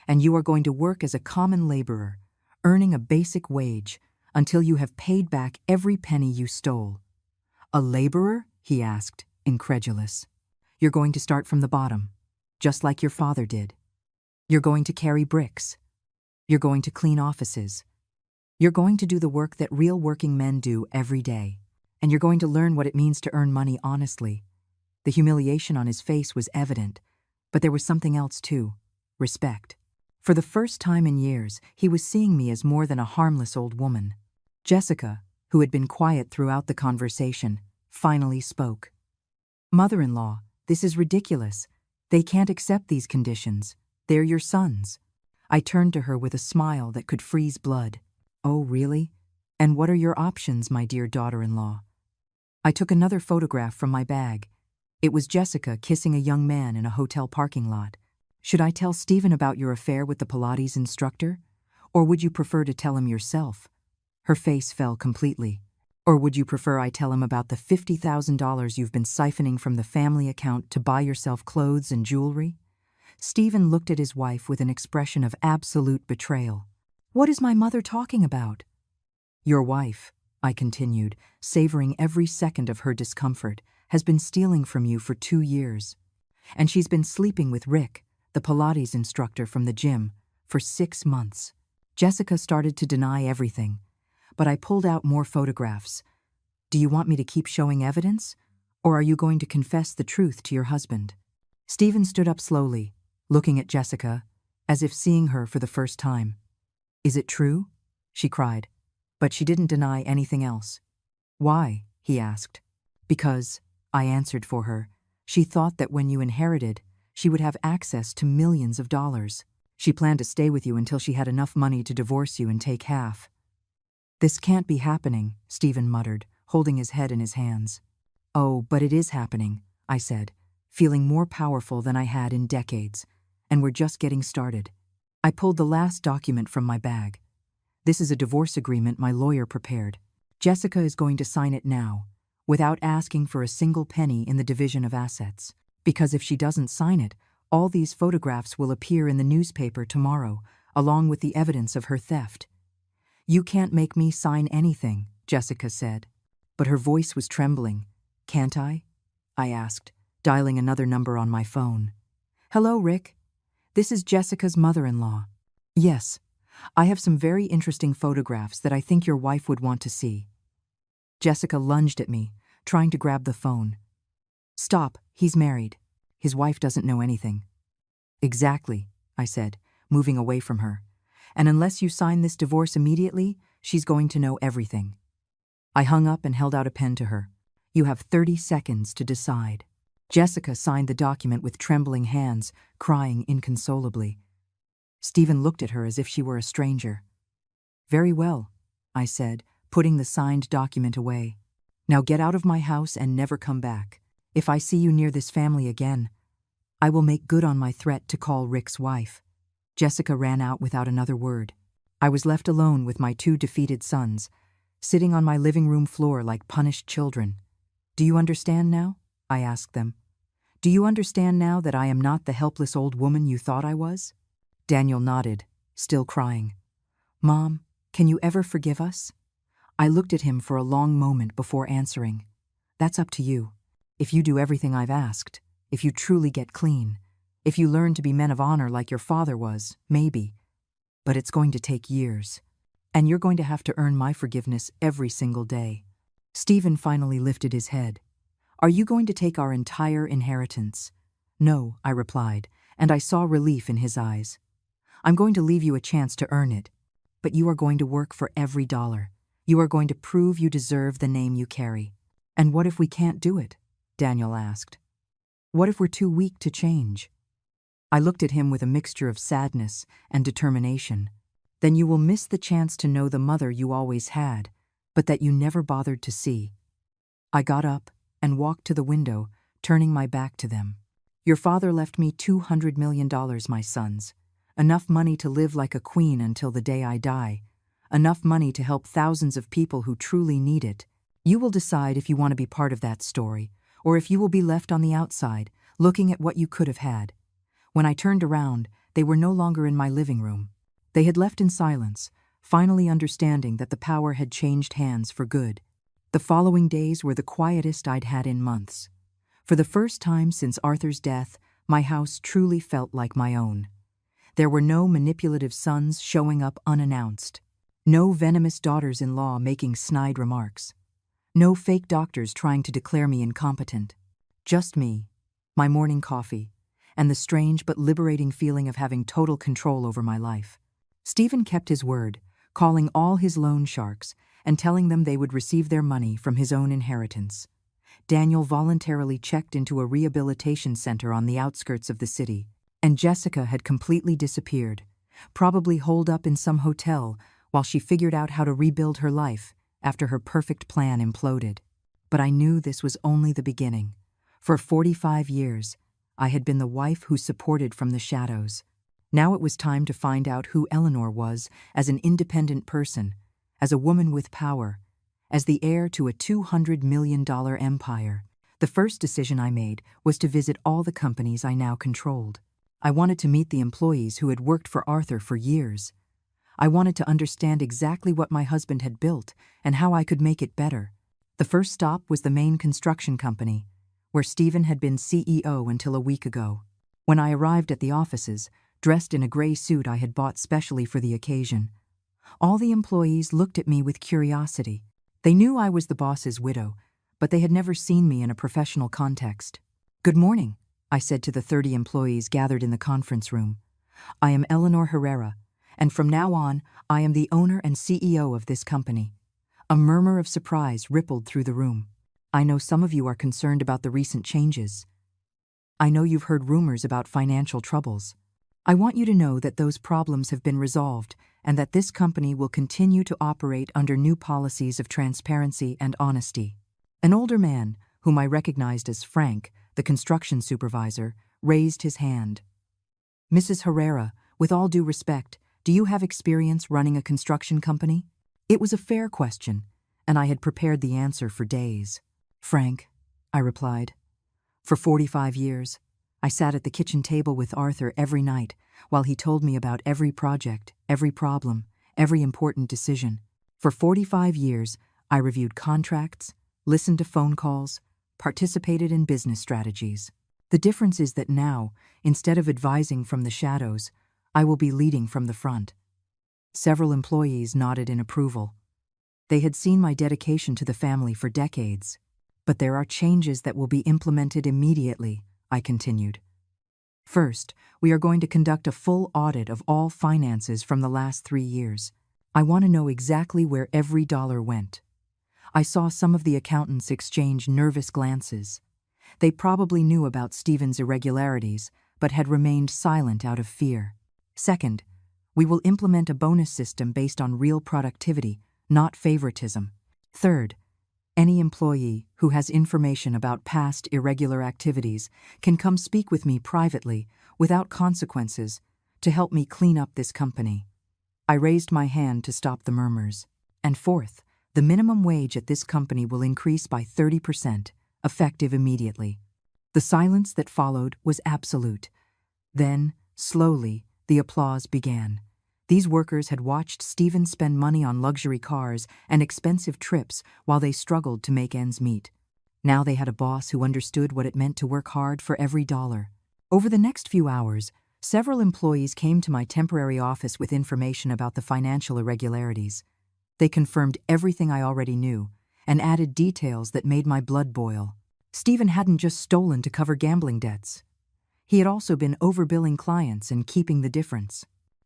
And you are going to work as a common laborer, earning a basic wage, until you have paid back every penny you stole. A laborer? He asked, incredulous. You're going to start from the bottom, just like your father did. You're going to carry bricks. You're going to clean offices. You're going to do the work that real working men do every day. And you're going to learn what it means to earn money honestly. The humiliation on his face was evident, but there was something else too: respect. For the first time in years, he was seeing me as more than a harmless old woman. Jessica, who had been quiet throughout the conversation, finally spoke. Mother-in-law, this is ridiculous. They can't accept these conditions. They're your sons. I turned to her with a smile that could freeze blood. Oh, really? And what are your options, my dear daughter-in-law? I took another photograph from my bag. It was Jessica kissing a young man in a hotel parking lot. Should I tell Stephen about your affair with the Pilates instructor? Or would you prefer to tell him yourself? Her face fell completely. Or would you prefer I tell him about the $50,000 you've been siphoning from the family account to buy yourself clothes and jewelry? Stephen looked at his wife with an expression of absolute betrayal. What is my mother talking about? Your wife, I continued, savoring every second of her discomfort, has been stealing from you for 2 years. And she's been sleeping with Rick, the Pilates instructor from the gym, for 6 months. Jessica started to deny everything, but I pulled out more photographs. Do you want me to keep showing evidence? Or are you going to confess the truth to your husband? Stephen stood up slowly, looking at Jessica, as if seeing her for the first time. Is it true? She cried, but she didn't deny anything else. Why? He asked. Because, I answered for her, she thought that when you inherited, she would have access to millions of dollars. She planned to stay with you until she had enough money to divorce you and take half. This can't be happening, Stephen muttered, holding his head in his hands. Oh, but it is happening, I said, feeling more powerful than I had in decades, and we're just getting started. I pulled the last document from my bag. This is a divorce agreement my lawyer prepared. Jessica is going to sign it now, without asking for a single penny in the division of assets. Because if she doesn't sign it, all these photographs will appear in the newspaper tomorrow, along with the evidence of her theft. You can't make me sign anything, Jessica said. But her voice was trembling. Can't I? I asked, dialing another number on my phone. Hello, Rick. This is Jessica's mother-in-law. Yes, I have some very interesting photographs that I think your wife would want to see. Jessica lunged at me, trying to grab the phone. Stop, he's married. His wife doesn't know anything. Exactly, I said, moving away from her. And unless you sign this divorce immediately, she's going to know everything. I hung up and held out a pen to her. You have 30 seconds to decide. Jessica signed the document with trembling hands, crying inconsolably. Stephen looked at her as if she were a stranger. Very well, I said, putting the signed document away. Now get out of my house and never come back. If I see you near this family again, I will make good on my threat to call Rick's wife. Jessica ran out without another word. I was left alone with my 2 defeated sons, sitting on my living room floor like punished children. Do you understand now? I asked them. Do you understand now that I am not the helpless old woman you thought I was? Daniel nodded, still crying. Mom, can you ever forgive us? I looked at him for a long moment before answering. That's up to you. If you do everything I've asked, if you truly get clean, if you learn to be men of honor like your father was, maybe. But it's going to take years. And you're going to have to earn my forgiveness every single day. Stephen finally lifted his head. Are you going to take our entire inheritance? No, I replied, and I saw relief in his eyes. I'm going to leave you a chance to earn it, but you are going to work for every dollar. You are going to prove you deserve the name you carry. And what if we can't do it? Daniel asked. What if we're too weak to change? I looked at him with a mixture of sadness and determination. Then you will miss the chance to know the mother you always had, but that you never bothered to see. I got up and walked to the window, turning my back to them. Your father left me $200 million, my sons. Enough money to live like a queen until the day I die. Enough money to help thousands of people who truly need it. You will decide if you want to be part of that story, or if you will be left on the outside, looking at what you could have had. When I turned around, they were no longer in my living room. They had left in silence, finally understanding that the power had changed hands for good. The following days were the quietest I'd had in months. For the first time since Arthur's death, my house truly felt like my own. There were no manipulative sons showing up unannounced. No venomous daughters-in-law making snide remarks. No fake doctors trying to declare me incompetent. Just me, my morning coffee, and the strange but liberating feeling of having total control over my life. Stephen kept his word, calling all his loan sharks and telling them they would receive their money from his own inheritance. Daniel voluntarily checked into a rehabilitation center on the outskirts of the city, and Jessica had completely disappeared, probably holed up in some hotel while she figured out how to rebuild her life after her perfect plan imploded. But I knew this was only the beginning. For 45 years, I had been the wife who supported from the shadows. Now it was time to find out who Eleanor was as an independent person, as a woman with power, as the heir to a $200 million empire. The first decision I made was to visit all the companies I now controlled. I wanted to meet the employees who had worked for Arthur for years. I wanted to understand exactly what my husband had built and how I could make it better. The first stop was the main construction company, where Stephen had been CEO until a week ago. When I arrived at the offices, dressed in a gray suit I had bought specially for the occasion, all the employees looked at me with curiosity. They knew I was the boss's widow, but they had never seen me in a professional context. "Good morning," I said to the 30 employees gathered in the conference room. "I am Eleanor Herrera, and from now on, I am the owner and CEO of this company." A murmur of surprise rippled through the room. "I know some of you are concerned about the recent changes. I know you've heard rumors about financial troubles. I want you to know that those problems have been resolved and that this company will continue to operate under new policies of transparency and honesty." An older man, whom I recognized as Frank, the construction supervisor, raised his hand. "Mrs. Herrera, with all due respect, do you have experience running a construction company?" It was a fair question, and I had prepared the answer for days. "Frank," I replied. "For 45 years, I sat at the kitchen table with Arthur every night while he told me about every project, every problem, every important decision. For 45 years, I reviewed contracts, listened to phone calls, participated in business strategies. The difference is that now, instead of advising from the shadows, I will be leading from the front." Several employees nodded in approval. They had seen my dedication to the family for decades. "But there are changes that will be implemented immediately," I continued. "First, we are going to conduct a full audit of all finances from the last 3 years. I want to know exactly where every dollar went." I saw some of the accountants exchange nervous glances. They probably knew about Stephen's irregularities, but had remained silent out of fear. Second, we will implement a bonus system based on real productivity, not favoritism. Third, any employee who has information about past irregular activities can come speak with me privately, without consequences, to help me clean up this company. I raised my hand to stop the murmurs. And fourth, the minimum wage at this company will increase by 30%, effective immediately. The silence that followed was absolute. Then, slowly, the applause began. These workers had watched Stephen spend money on luxury cars and expensive trips while they struggled to make ends meet. Now they had a boss who understood what it meant to work hard for every dollar. Over the next few hours, several employees came to my temporary office with information about the financial irregularities. They confirmed everything I already knew and added details that made my blood boil. Stephen hadn't just stolen to cover gambling debts. He had also been overbilling clients and keeping the difference.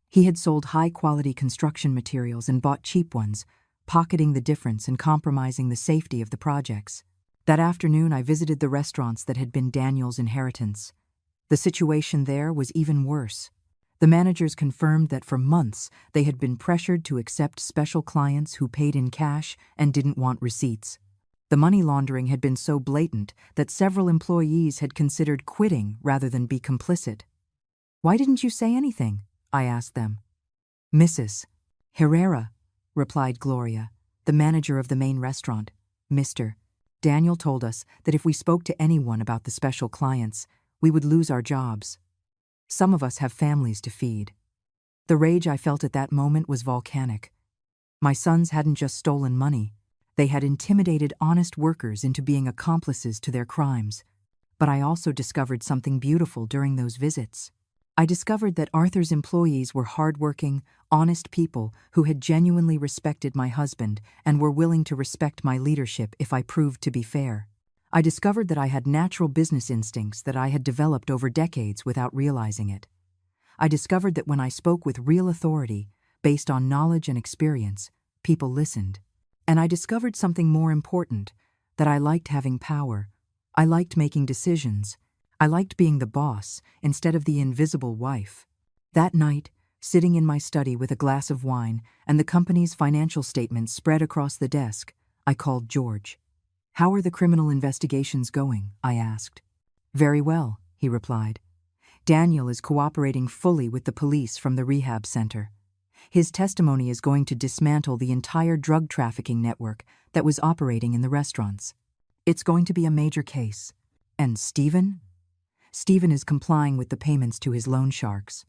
He had sold high-quality construction materials and bought cheap ones, pocketing the difference and compromising the safety of the projects. That afternoon, I visited the restaurants that had been Daniel's inheritance. The situation there was even worse. The managers confirmed that for months they had been pressured to accept special clients who paid in cash and didn't want receipts. The money laundering had been so blatant that several employees had considered quitting rather than be complicit. "Why didn't you say anything?" I asked them. "Mrs. Herrera," replied Gloria, the manager of the main restaurant. "Mr. Daniel told us that if we spoke to anyone about the special clients, we would lose our jobs. Some of us have families to feed." The rage I felt at that moment was volcanic. My sons hadn't just stolen money. They had intimidated honest workers into being accomplices to their crimes. But I also discovered something beautiful during those visits. I discovered that Arthur's employees were hardworking, honest people who had genuinely respected my husband and were willing to respect my leadership if I proved to be fair. I discovered that I had natural business instincts that I had developed over decades without realizing it. I discovered that when I spoke with real authority, based on knowledge and experience, people listened. And I discovered something more important, that I liked having power. I liked making decisions. I liked being the boss instead of the invisible wife. That night, sitting in my study with a glass of wine and the company's financial statements spread across the desk, I called George. "How are the criminal investigations going?" I asked. "Very well," he replied. "Daniel is cooperating fully with the police from the rehab center. His testimony is going to dismantle the entire drug trafficking network that was operating in the restaurants. It's going to be a major case. And Stephen? Stephen is complying with the payments to his loan sharks.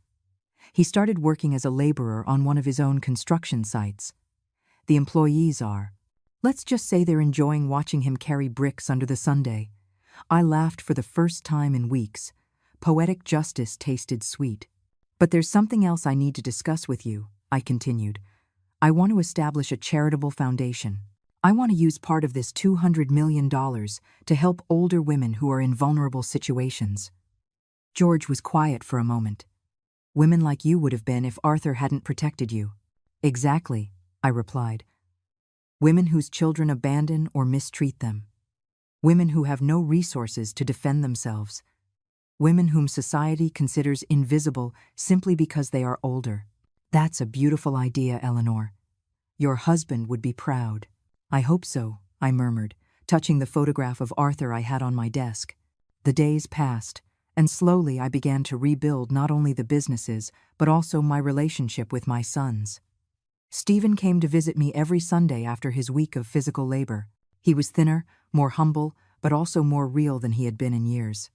He started working as a laborer on one of his own construction sites. The employees are. Let's just say they're enjoying watching him carry bricks under the sundae." I laughed for the first time in weeks. Poetic justice tasted sweet. "But there's something else I need to discuss with you," I continued. "I want to establish a charitable foundation. I want to use part of this $200 million to help older women who are in vulnerable situations." George was quiet for a moment. "Women like you would have been if Arthur hadn't protected you." "Exactly," I replied. "Women whose children abandon or mistreat them. Women who have no resources to defend themselves. Women whom society considers invisible simply because they are older. That's a beautiful idea, Eleanor. Your husband would be proud." "I hope so," I murmured, touching the photograph of Arthur I had on my desk. The days passed, and slowly I began to rebuild not only the businesses, but also my relationship with my sons. Stephen came to visit me every Sunday after his week of physical labor. He was thinner, more humble, but also more real than he had been in years.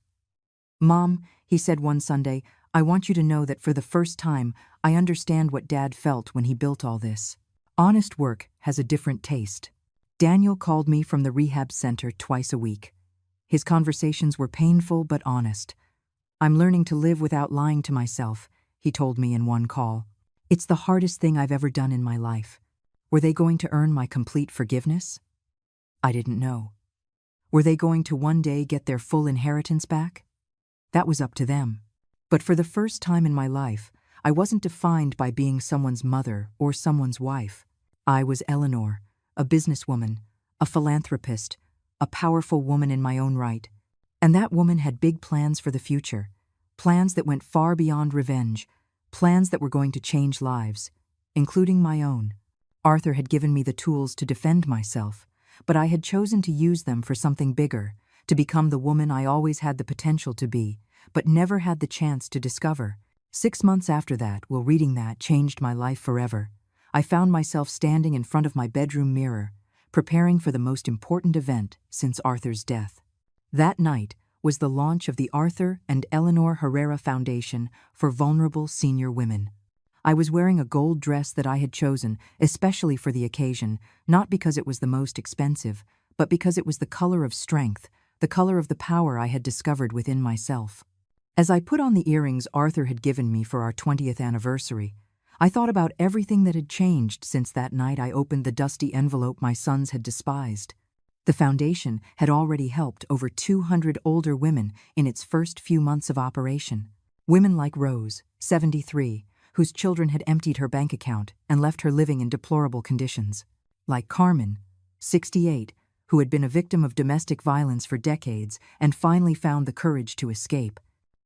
"Mom," he said one Sunday, "I want you to know that for the first time, I understand what Dad felt when he built all this. Honest work has a different taste." Daniel called me from the rehab center twice a week. His conversations were painful but honest. "I'm learning to live without lying to myself," he told me in one call. "It's the hardest thing I've ever done in my life." Were they going to earn my complete forgiveness? I didn't know. Were they going to one day get their full inheritance back? That was up to them. But for the first time in my life, I wasn't defined by being someone's mother or someone's wife. I was Eleanor, a businesswoman, a philanthropist, a powerful woman in my own right. And that woman had big plans for the future, plans that went far beyond revenge, plans that were going to change lives, including my own. Arthur had given me the tools to defend myself, but I had chosen to use them for something bigger, to become the woman I always had the potential to be, but never had the chance to discover. 6 months after that, reading that changed my life forever. I found myself standing in front of my bedroom mirror, preparing for the most important event since Arthur's death. That night was the launch of the Arthur and Eleanor Herrera Foundation for Vulnerable Senior Women. I was wearing a gold dress that I had chosen, especially for the occasion, not because it was the most expensive, but because it was the color of strength, the color of the power I had discovered within myself. As I put on the earrings Arthur had given me for our 20th anniversary, I thought about everything that had changed since that night I opened the dusty envelope my sons had despised. The foundation had already helped over 200 older women in its first few months of operation. Women like Rose, 73, whose children had emptied her bank account and left her living in deplorable conditions. Like Carmen, 68, who had been a victim of domestic violence for decades and finally found the courage to escape.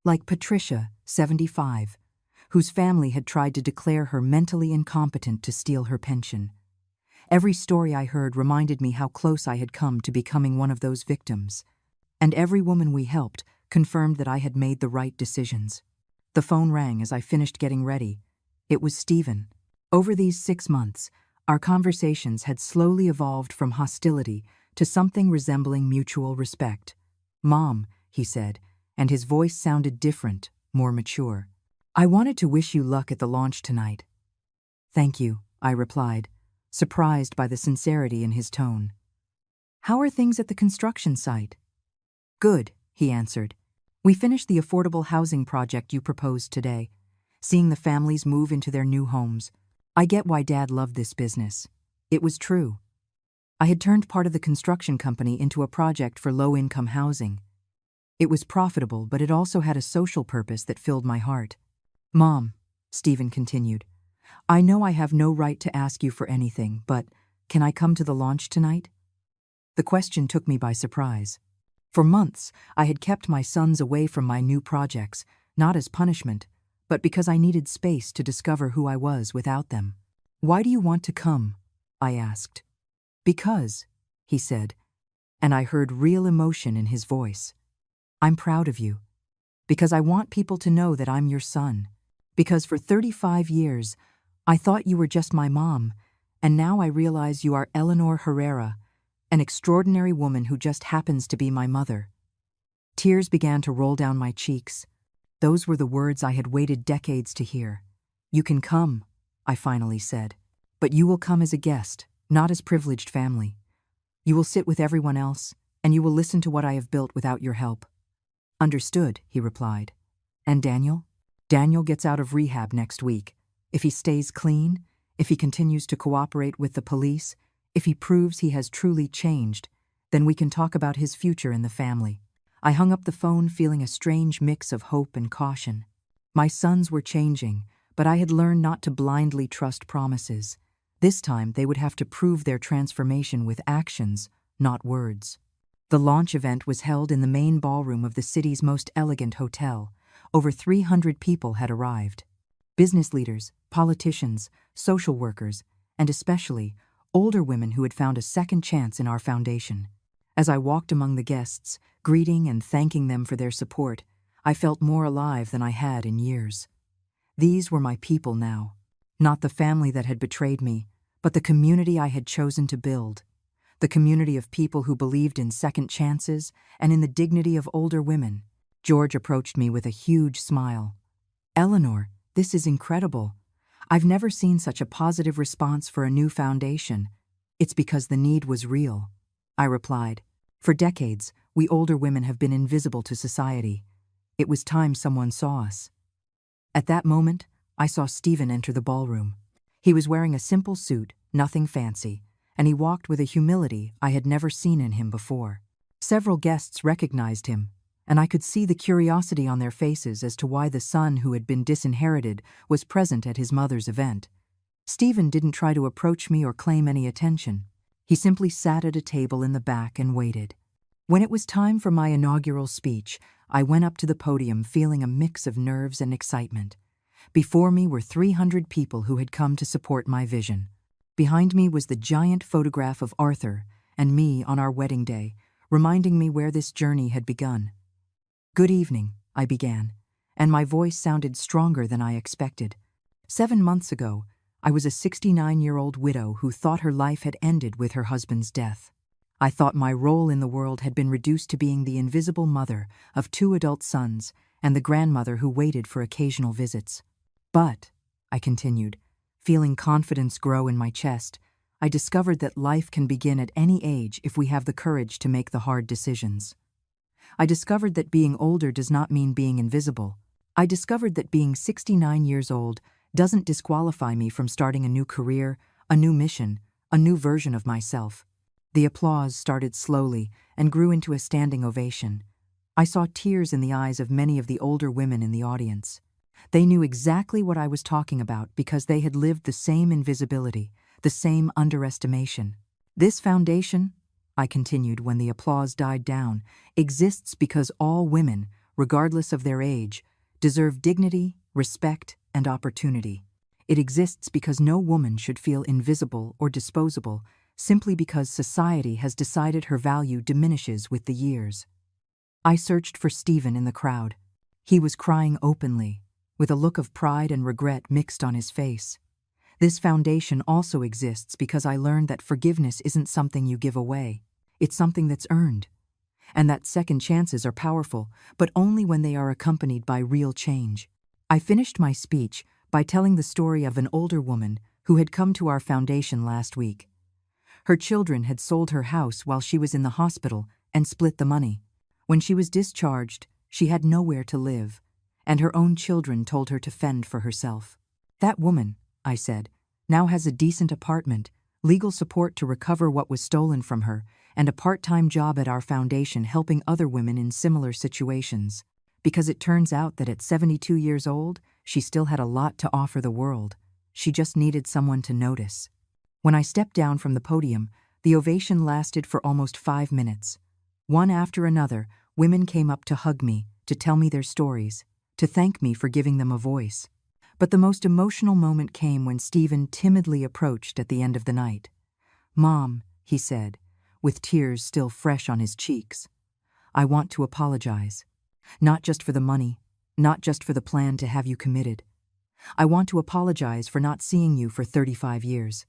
like Patricia, 75, whose family had tried to declare her mentally incompetent to steal her pension. Every story I heard reminded me how close I had come to becoming one of those victims. And every woman we helped confirmed that I had made the right decisions. The phone rang as I finished getting ready. It was Stephen. Over these 6 months, our conversations had slowly evolved from hostility to something resembling mutual respect. "Mom," he said, and his voice sounded different, more mature. "I wanted to wish you luck at the launch tonight." "Thank you," I replied, surprised by the sincerity in his tone. "How are things at the construction site?" "Good," he answered. "We finished the affordable housing project you proposed today, seeing the families move into their new homes. I get why Dad loved this business. It was true. I had turned part of the construction company into a project for low-income housing. It was profitable, but it also had a social purpose that filled my heart." "Mom," Stephen continued, "I know I have no right to ask you for anything, but can I come to the launch tonight?" The question took me by surprise. For months, I had kept my sons away from my new projects, not as punishment, but because I needed space to discover who I was without them. "Why do you want to come?" I asked. "Because," he said, and I heard real emotion in his voice. "I'm proud of you. Because I want people to know that I'm your son. Because for 35 years, I thought you were just my mom, and now I realize you are Eleanor Herrera, an extraordinary woman who just happens to be my mother." Tears began to roll down my cheeks. Those were the words I had waited decades to hear. "You can come," I finally said, "but you will come as a guest, not as privileged family. You will sit with everyone else, and you will listen to what I have built without your help." "Understood," he replied. "And Daniel?" "Daniel gets out of rehab next week. If he stays clean, if he continues to cooperate with the police, if he proves he has truly changed, then we can talk about his future in the family." I hung up the phone feeling a strange mix of hope and caution. My sons were changing, but I had learned not to blindly trust promises. This time they would have to prove their transformation with actions, not words. The launch event was held in the main ballroom of the city's most elegant hotel. Over 300 people had arrived. Business leaders, politicians, social workers, and especially older women who had found a second chance in our foundation. As I walked among the guests, greeting and thanking them for their support, I felt more alive than I had in years. These were my people now. Not the family that had betrayed me, but the community I had chosen to build. The community of people who believed in second chances and in the dignity of older women. George approached me with a huge smile. "Eleanor, this is incredible. I've never seen such a positive response for a new foundation. It's because the need was real," I replied. "For decades, we older women have been invisible to society. It was time someone saw us." At that moment, I saw Stephen enter the ballroom. He was wearing a simple suit, nothing fancy, and he walked with a humility I had never seen in him before. Several guests recognized him, and I could see the curiosity on their faces as to why the son who had been disinherited was present at his mother's event. Stephen didn't try to approach me or claim any attention. He simply sat at a table in the back and waited. When it was time for my inaugural speech, I went up to the podium feeling a mix of nerves and excitement. Before me were 300 people who had come to support my vision. Behind me was the giant photograph of Arthur and me on our wedding day, reminding me where this journey had begun. "Good evening," I began, and my voice sounded stronger than I expected. 7 months ago, I was a 69-year-old widow who thought her life had ended with her husband's death. I thought my role in the world had been reduced to being the invisible mother of 2 adult sons and the grandmother who waited for occasional visits. "But," I continued, feeling confidence grow in my chest, "I discovered that life can begin at any age if we have the courage to make the hard decisions. I discovered that being older does not mean being invisible. I discovered that being 69 years old doesn't disqualify me from starting a new career, a new mission, a new version of myself." The applause started slowly and grew into a standing ovation. I saw tears in the eyes of many of the older women in the audience. They knew exactly what I was talking about because they had lived the same invisibility, the same underestimation. "This foundation," I continued when the applause died down, "exists because all women, regardless of their age, deserve dignity, respect, and opportunity. It exists because no woman should feel invisible or disposable simply because society has decided her value diminishes with the years. I searched for Stephen in the crowd. He was crying openly, with a look of pride and regret mixed on his face. This foundation also exists because I learned that forgiveness isn't something you give away. It's something that's earned. And that second chances are powerful, but only when they are accompanied by real change. I finished my speech by telling the story of an older woman who had come to our foundation last week. Her children had sold her house while she was in the hospital and split the money. When she was discharged, she had nowhere to live, and her own children told her to fend for herself. That woman, I said, now has a decent apartment, legal support to recover what was stolen from her, and a part-time job at our foundation helping other women in similar situations. Because it turns out that at 72 years old, she still had a lot to offer the world. She just needed someone to notice. When I stepped down from the podium, the ovation lasted for almost 5 minutes. One after another, women came up to hug me, to tell me their stories, to thank me for giving them a voice. But the most emotional moment came when Stephen timidly approached at the end of the night. "Mom," he said, with tears still fresh on his cheeks, "I want to apologize. Not just for the money, not just for the plan to have you committed. I want to apologize for not seeing you for 35 years.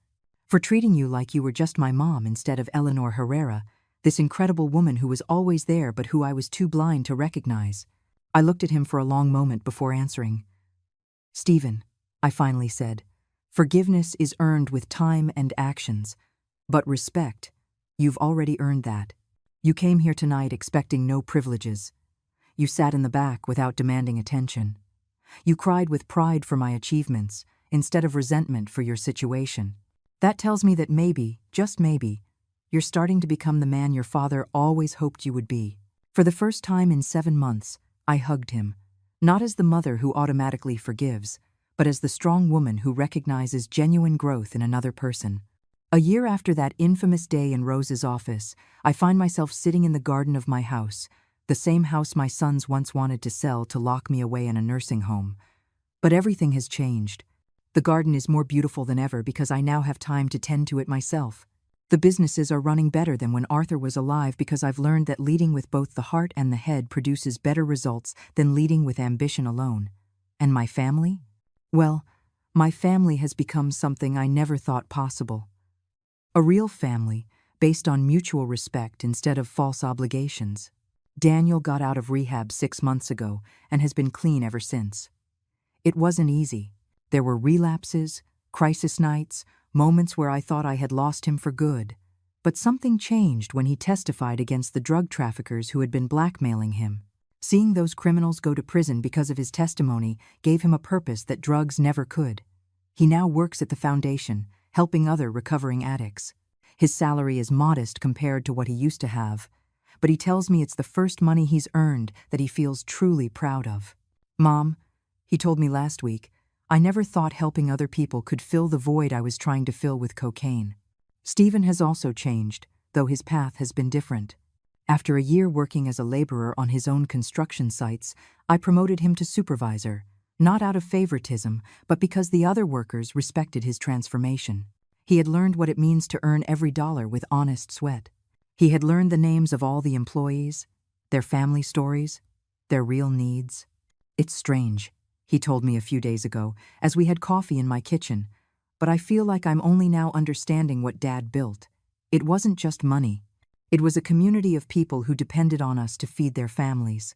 For treating you like you were just my mom instead of Eleanor Herrera, this incredible woman who was always there but who I was too blind to recognize." I looked at him for a long moment before answering. "Stephen," I finally said, "forgiveness is earned with time and actions. But respect, you've already earned that. You came here tonight expecting no privileges. You sat in the back without demanding attention. You cried with pride for my achievements, instead of resentment for your situation. That tells me that maybe, just maybe, you're starting to become the man your father always hoped you would be." For the first time in 7 months, I hugged him, not as the mother who automatically forgives, but as the strong woman who recognizes genuine growth in another person. A year after that infamous day in Rose's office, I find myself sitting in the garden of my house, the same house my sons once wanted to sell to lock me away in a nursing home. But everything has changed. The garden is more beautiful than ever because I now have time to tend to it myself. The businesses are running better than when Arthur was alive because I've learned that leading with both the heart and the head produces better results than leading with ambition alone. And my family? Well, my family has become something I never thought possible. A real family, based on mutual respect instead of false obligations. Daniel got out of rehab 6 months ago and has been clean ever since. It wasn't easy. There were relapses, crisis nights, moments where I thought I had lost him for good. But something changed when he testified against the drug traffickers who had been blackmailing him. Seeing those criminals go to prison because of his testimony gave him a purpose that drugs never could. He now works at the foundation, helping other recovering addicts. His salary is modest compared to what he used to have, but he tells me it's the first money he's earned that he feels truly proud of. "Mom," he told me last week, "I never thought helping other people could fill the void I was trying to fill with cocaine." Stephen has also changed, though his path has been different. After a year working as a laborer on his own construction sites, I promoted him to supervisor, not out of favoritism, but because the other workers respected his transformation. He had learned what it means to earn every dollar with honest sweat. He had learned the names of all the employees, their family stories, their real needs. "It's strange," he told me a few days ago, as we had coffee in my kitchen, "but I feel like I'm only now understanding what Dad built. It wasn't just money. It was a community of people who depended on us to feed their families.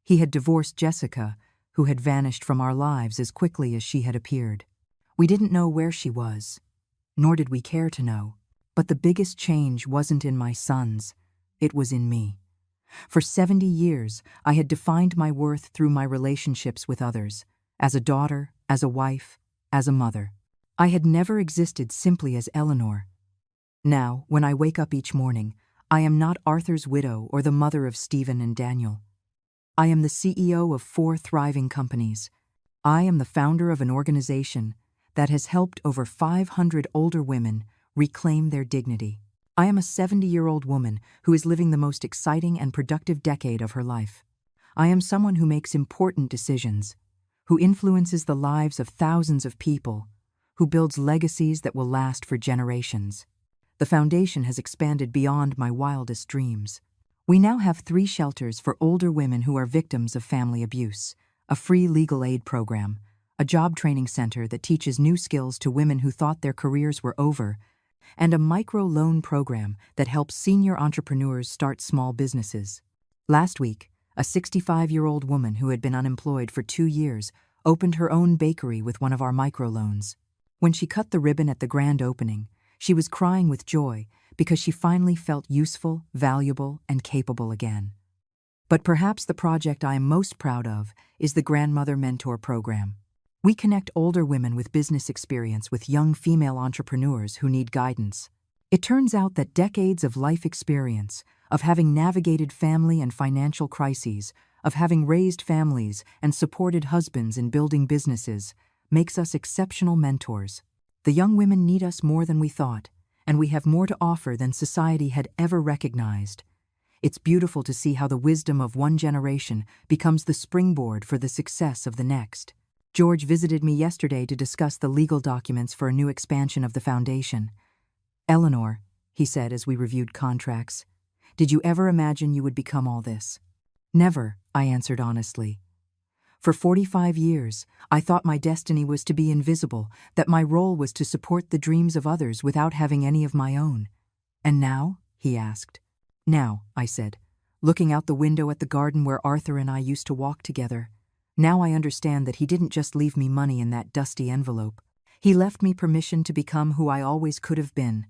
He had divorced Jessica, who had vanished from our lives as quickly as she had appeared. We didn't know where she was, nor did we care to know. But the biggest change wasn't in my sons, it was in me. For 70 years, I had defined my worth through my relationships with others, as a daughter, as a wife, as a mother. I had never existed simply as Eleanor. Now, when I wake up each morning, I am not Arthur's widow or the mother of Stephen and Daniel. I am the CEO of 4 thriving companies. I am the founder of an organization that has helped over 500 older women reclaim their dignity. I am a 70-year-old woman who is living the most exciting and productive decade of her life. I am someone who makes important decisions, who influences the lives of thousands of people, who builds legacies that will last for generations. The foundation has expanded beyond my wildest dreams. We now have 3 shelters for older women who are victims of family abuse, a free legal aid program, a job training center that teaches new skills to women who thought their careers were over, and a micro-loan program that helps senior entrepreneurs start small businesses. Last week, a 65-year-old woman who had been unemployed for 2 years opened her own bakery with one of our microloans. When she cut the ribbon at the grand opening, she was crying with joy because she finally felt useful, valuable, and capable again. But perhaps the project I am most proud of is the Grandmother Mentor Program. We connect older women with business experience with young female entrepreneurs who need guidance. It turns out that decades of life experience, of having navigated family and financial crises, of having raised families and supported husbands in building businesses, makes us exceptional mentors. The young women need us more than we thought, and we have more to offer than society had ever recognized. It's beautiful to see how the wisdom of one generation becomes the springboard for the success of the next. George visited me yesterday to discuss the legal documents for a new expansion of the foundation. "Eleanor," he said as we reviewed contracts, "did you ever imagine you would become all this?" "Never," I answered honestly. "For 45 years, I thought my destiny was to be invisible, that my role was to support the dreams of others without having any of my own." "And now?" he asked. "Now," I said, looking out the window at the garden where Arthur and I used to walk together. "Now I understand that he didn't just leave me money in that dusty envelope. He left me permission to become who I always could have been,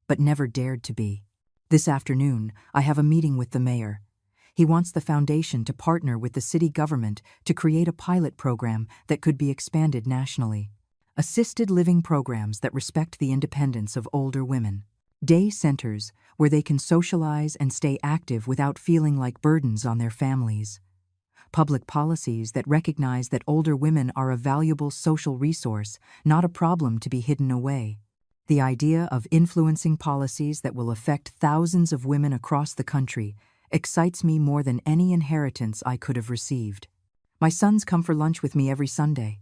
but never dared to be. This afternoon, I have a meeting with the mayor. He wants the foundation to partner with the city government to create a pilot program that could be expanded nationally. Assisted living programs that respect the independence of older women. Day centers where they can socialize and stay active without feeling like burdens on their families. Public policies that recognize that older women are a valuable social resource, not a problem to be hidden away. The idea of influencing policies that will affect thousands of women across the country excites me more than any inheritance I could have received. My sons come for lunch with me every Sunday.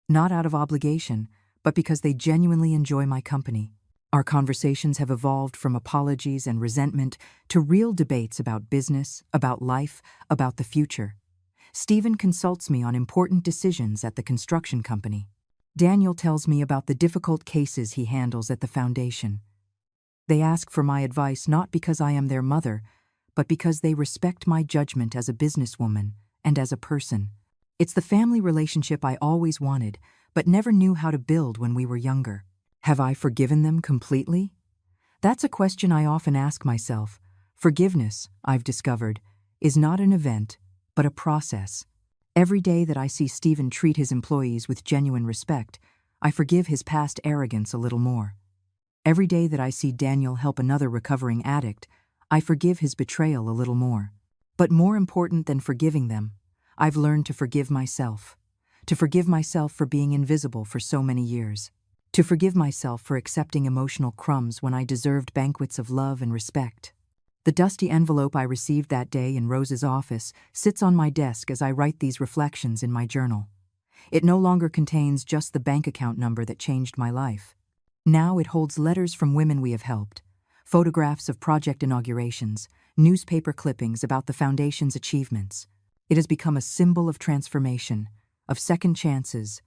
Not out of obligation, but because they genuinely enjoy my company. Our conversations have evolved from apologies and resentment to real debates about business, about life, about the future. Stephen consults me on important decisions at the construction company. Daniel tells me about the difficult cases he handles at the foundation. They ask for my advice not because I am their mother, but because they respect my judgment as a businesswoman and as a person. It's the family relationship I always wanted, but never knew how to build when we were younger. Have I forgiven them completely? That's a question I often ask myself. Forgiveness, I've discovered, is not an event, but a process. Every day that I see Stephen treat his employees with genuine respect, I forgive his past arrogance a little more. Every day that I see Daniel help another recovering addict, I forgive his betrayal a little more. But more important than forgiving them, I've learned to forgive myself. To forgive myself for being invisible for so many years. To forgive myself for accepting emotional crumbs when I deserved banquets of love and respect. The dusty envelope I received that day in Rose's office sits on my desk as I write these reflections in my journal. It no longer contains just the bank account number that changed my life. Now it holds letters from women we have helped, photographs of project inaugurations, newspaper clippings about the foundation's achievements. It has become a symbol of transformation, of second chances,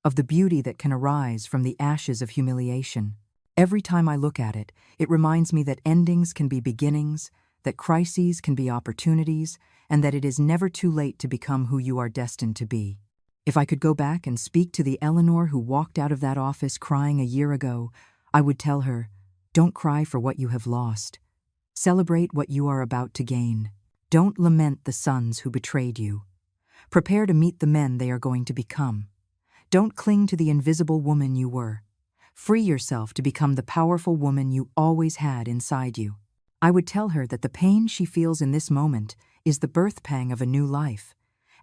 of the beauty that can arise from the ashes of humiliation. Every time I look at it, it reminds me that endings can be beginnings, that crises can be opportunities, and that it is never too late to become who you are destined to be. If I could go back and speak to the Eleanor who walked out of that office crying a year ago, I would tell her, don't cry for what you have lost. Celebrate what you are about to gain. Don't lament the sons who betrayed you. Prepare to meet the men they are going to become. Don't cling to the invisible woman you were. Free yourself to become the powerful woman you always had inside you. I would tell her that the pain she feels in this moment is the birth pang of a new life,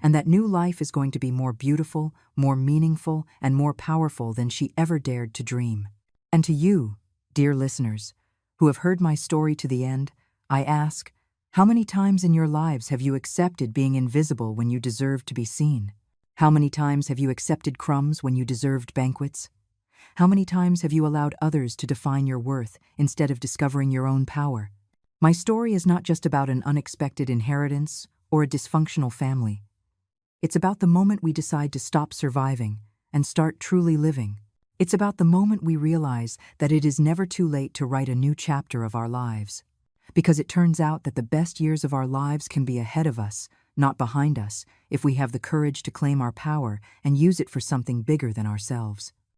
and that new life is going to be more beautiful, more meaningful, and more powerful than she ever dared to dream. And to you, dear listeners, who have heard my story to the end, I ask, How many times in your lives have you accepted being invisible when you deserved to be seen? How many times have you accepted crumbs when you deserved banquets? How many times have you allowed others to define your worth instead of discovering your own power? My story is not just about an unexpected inheritance or a dysfunctional family. It's about the moment we decide to stop surviving and start truly living. It's about the moment we realize that it is never too late to write a new chapter of our lives. Because it turns out that the best years of our lives can be ahead of us, not behind us, if we have the courage to claim our power and use it for something bigger than ourselves.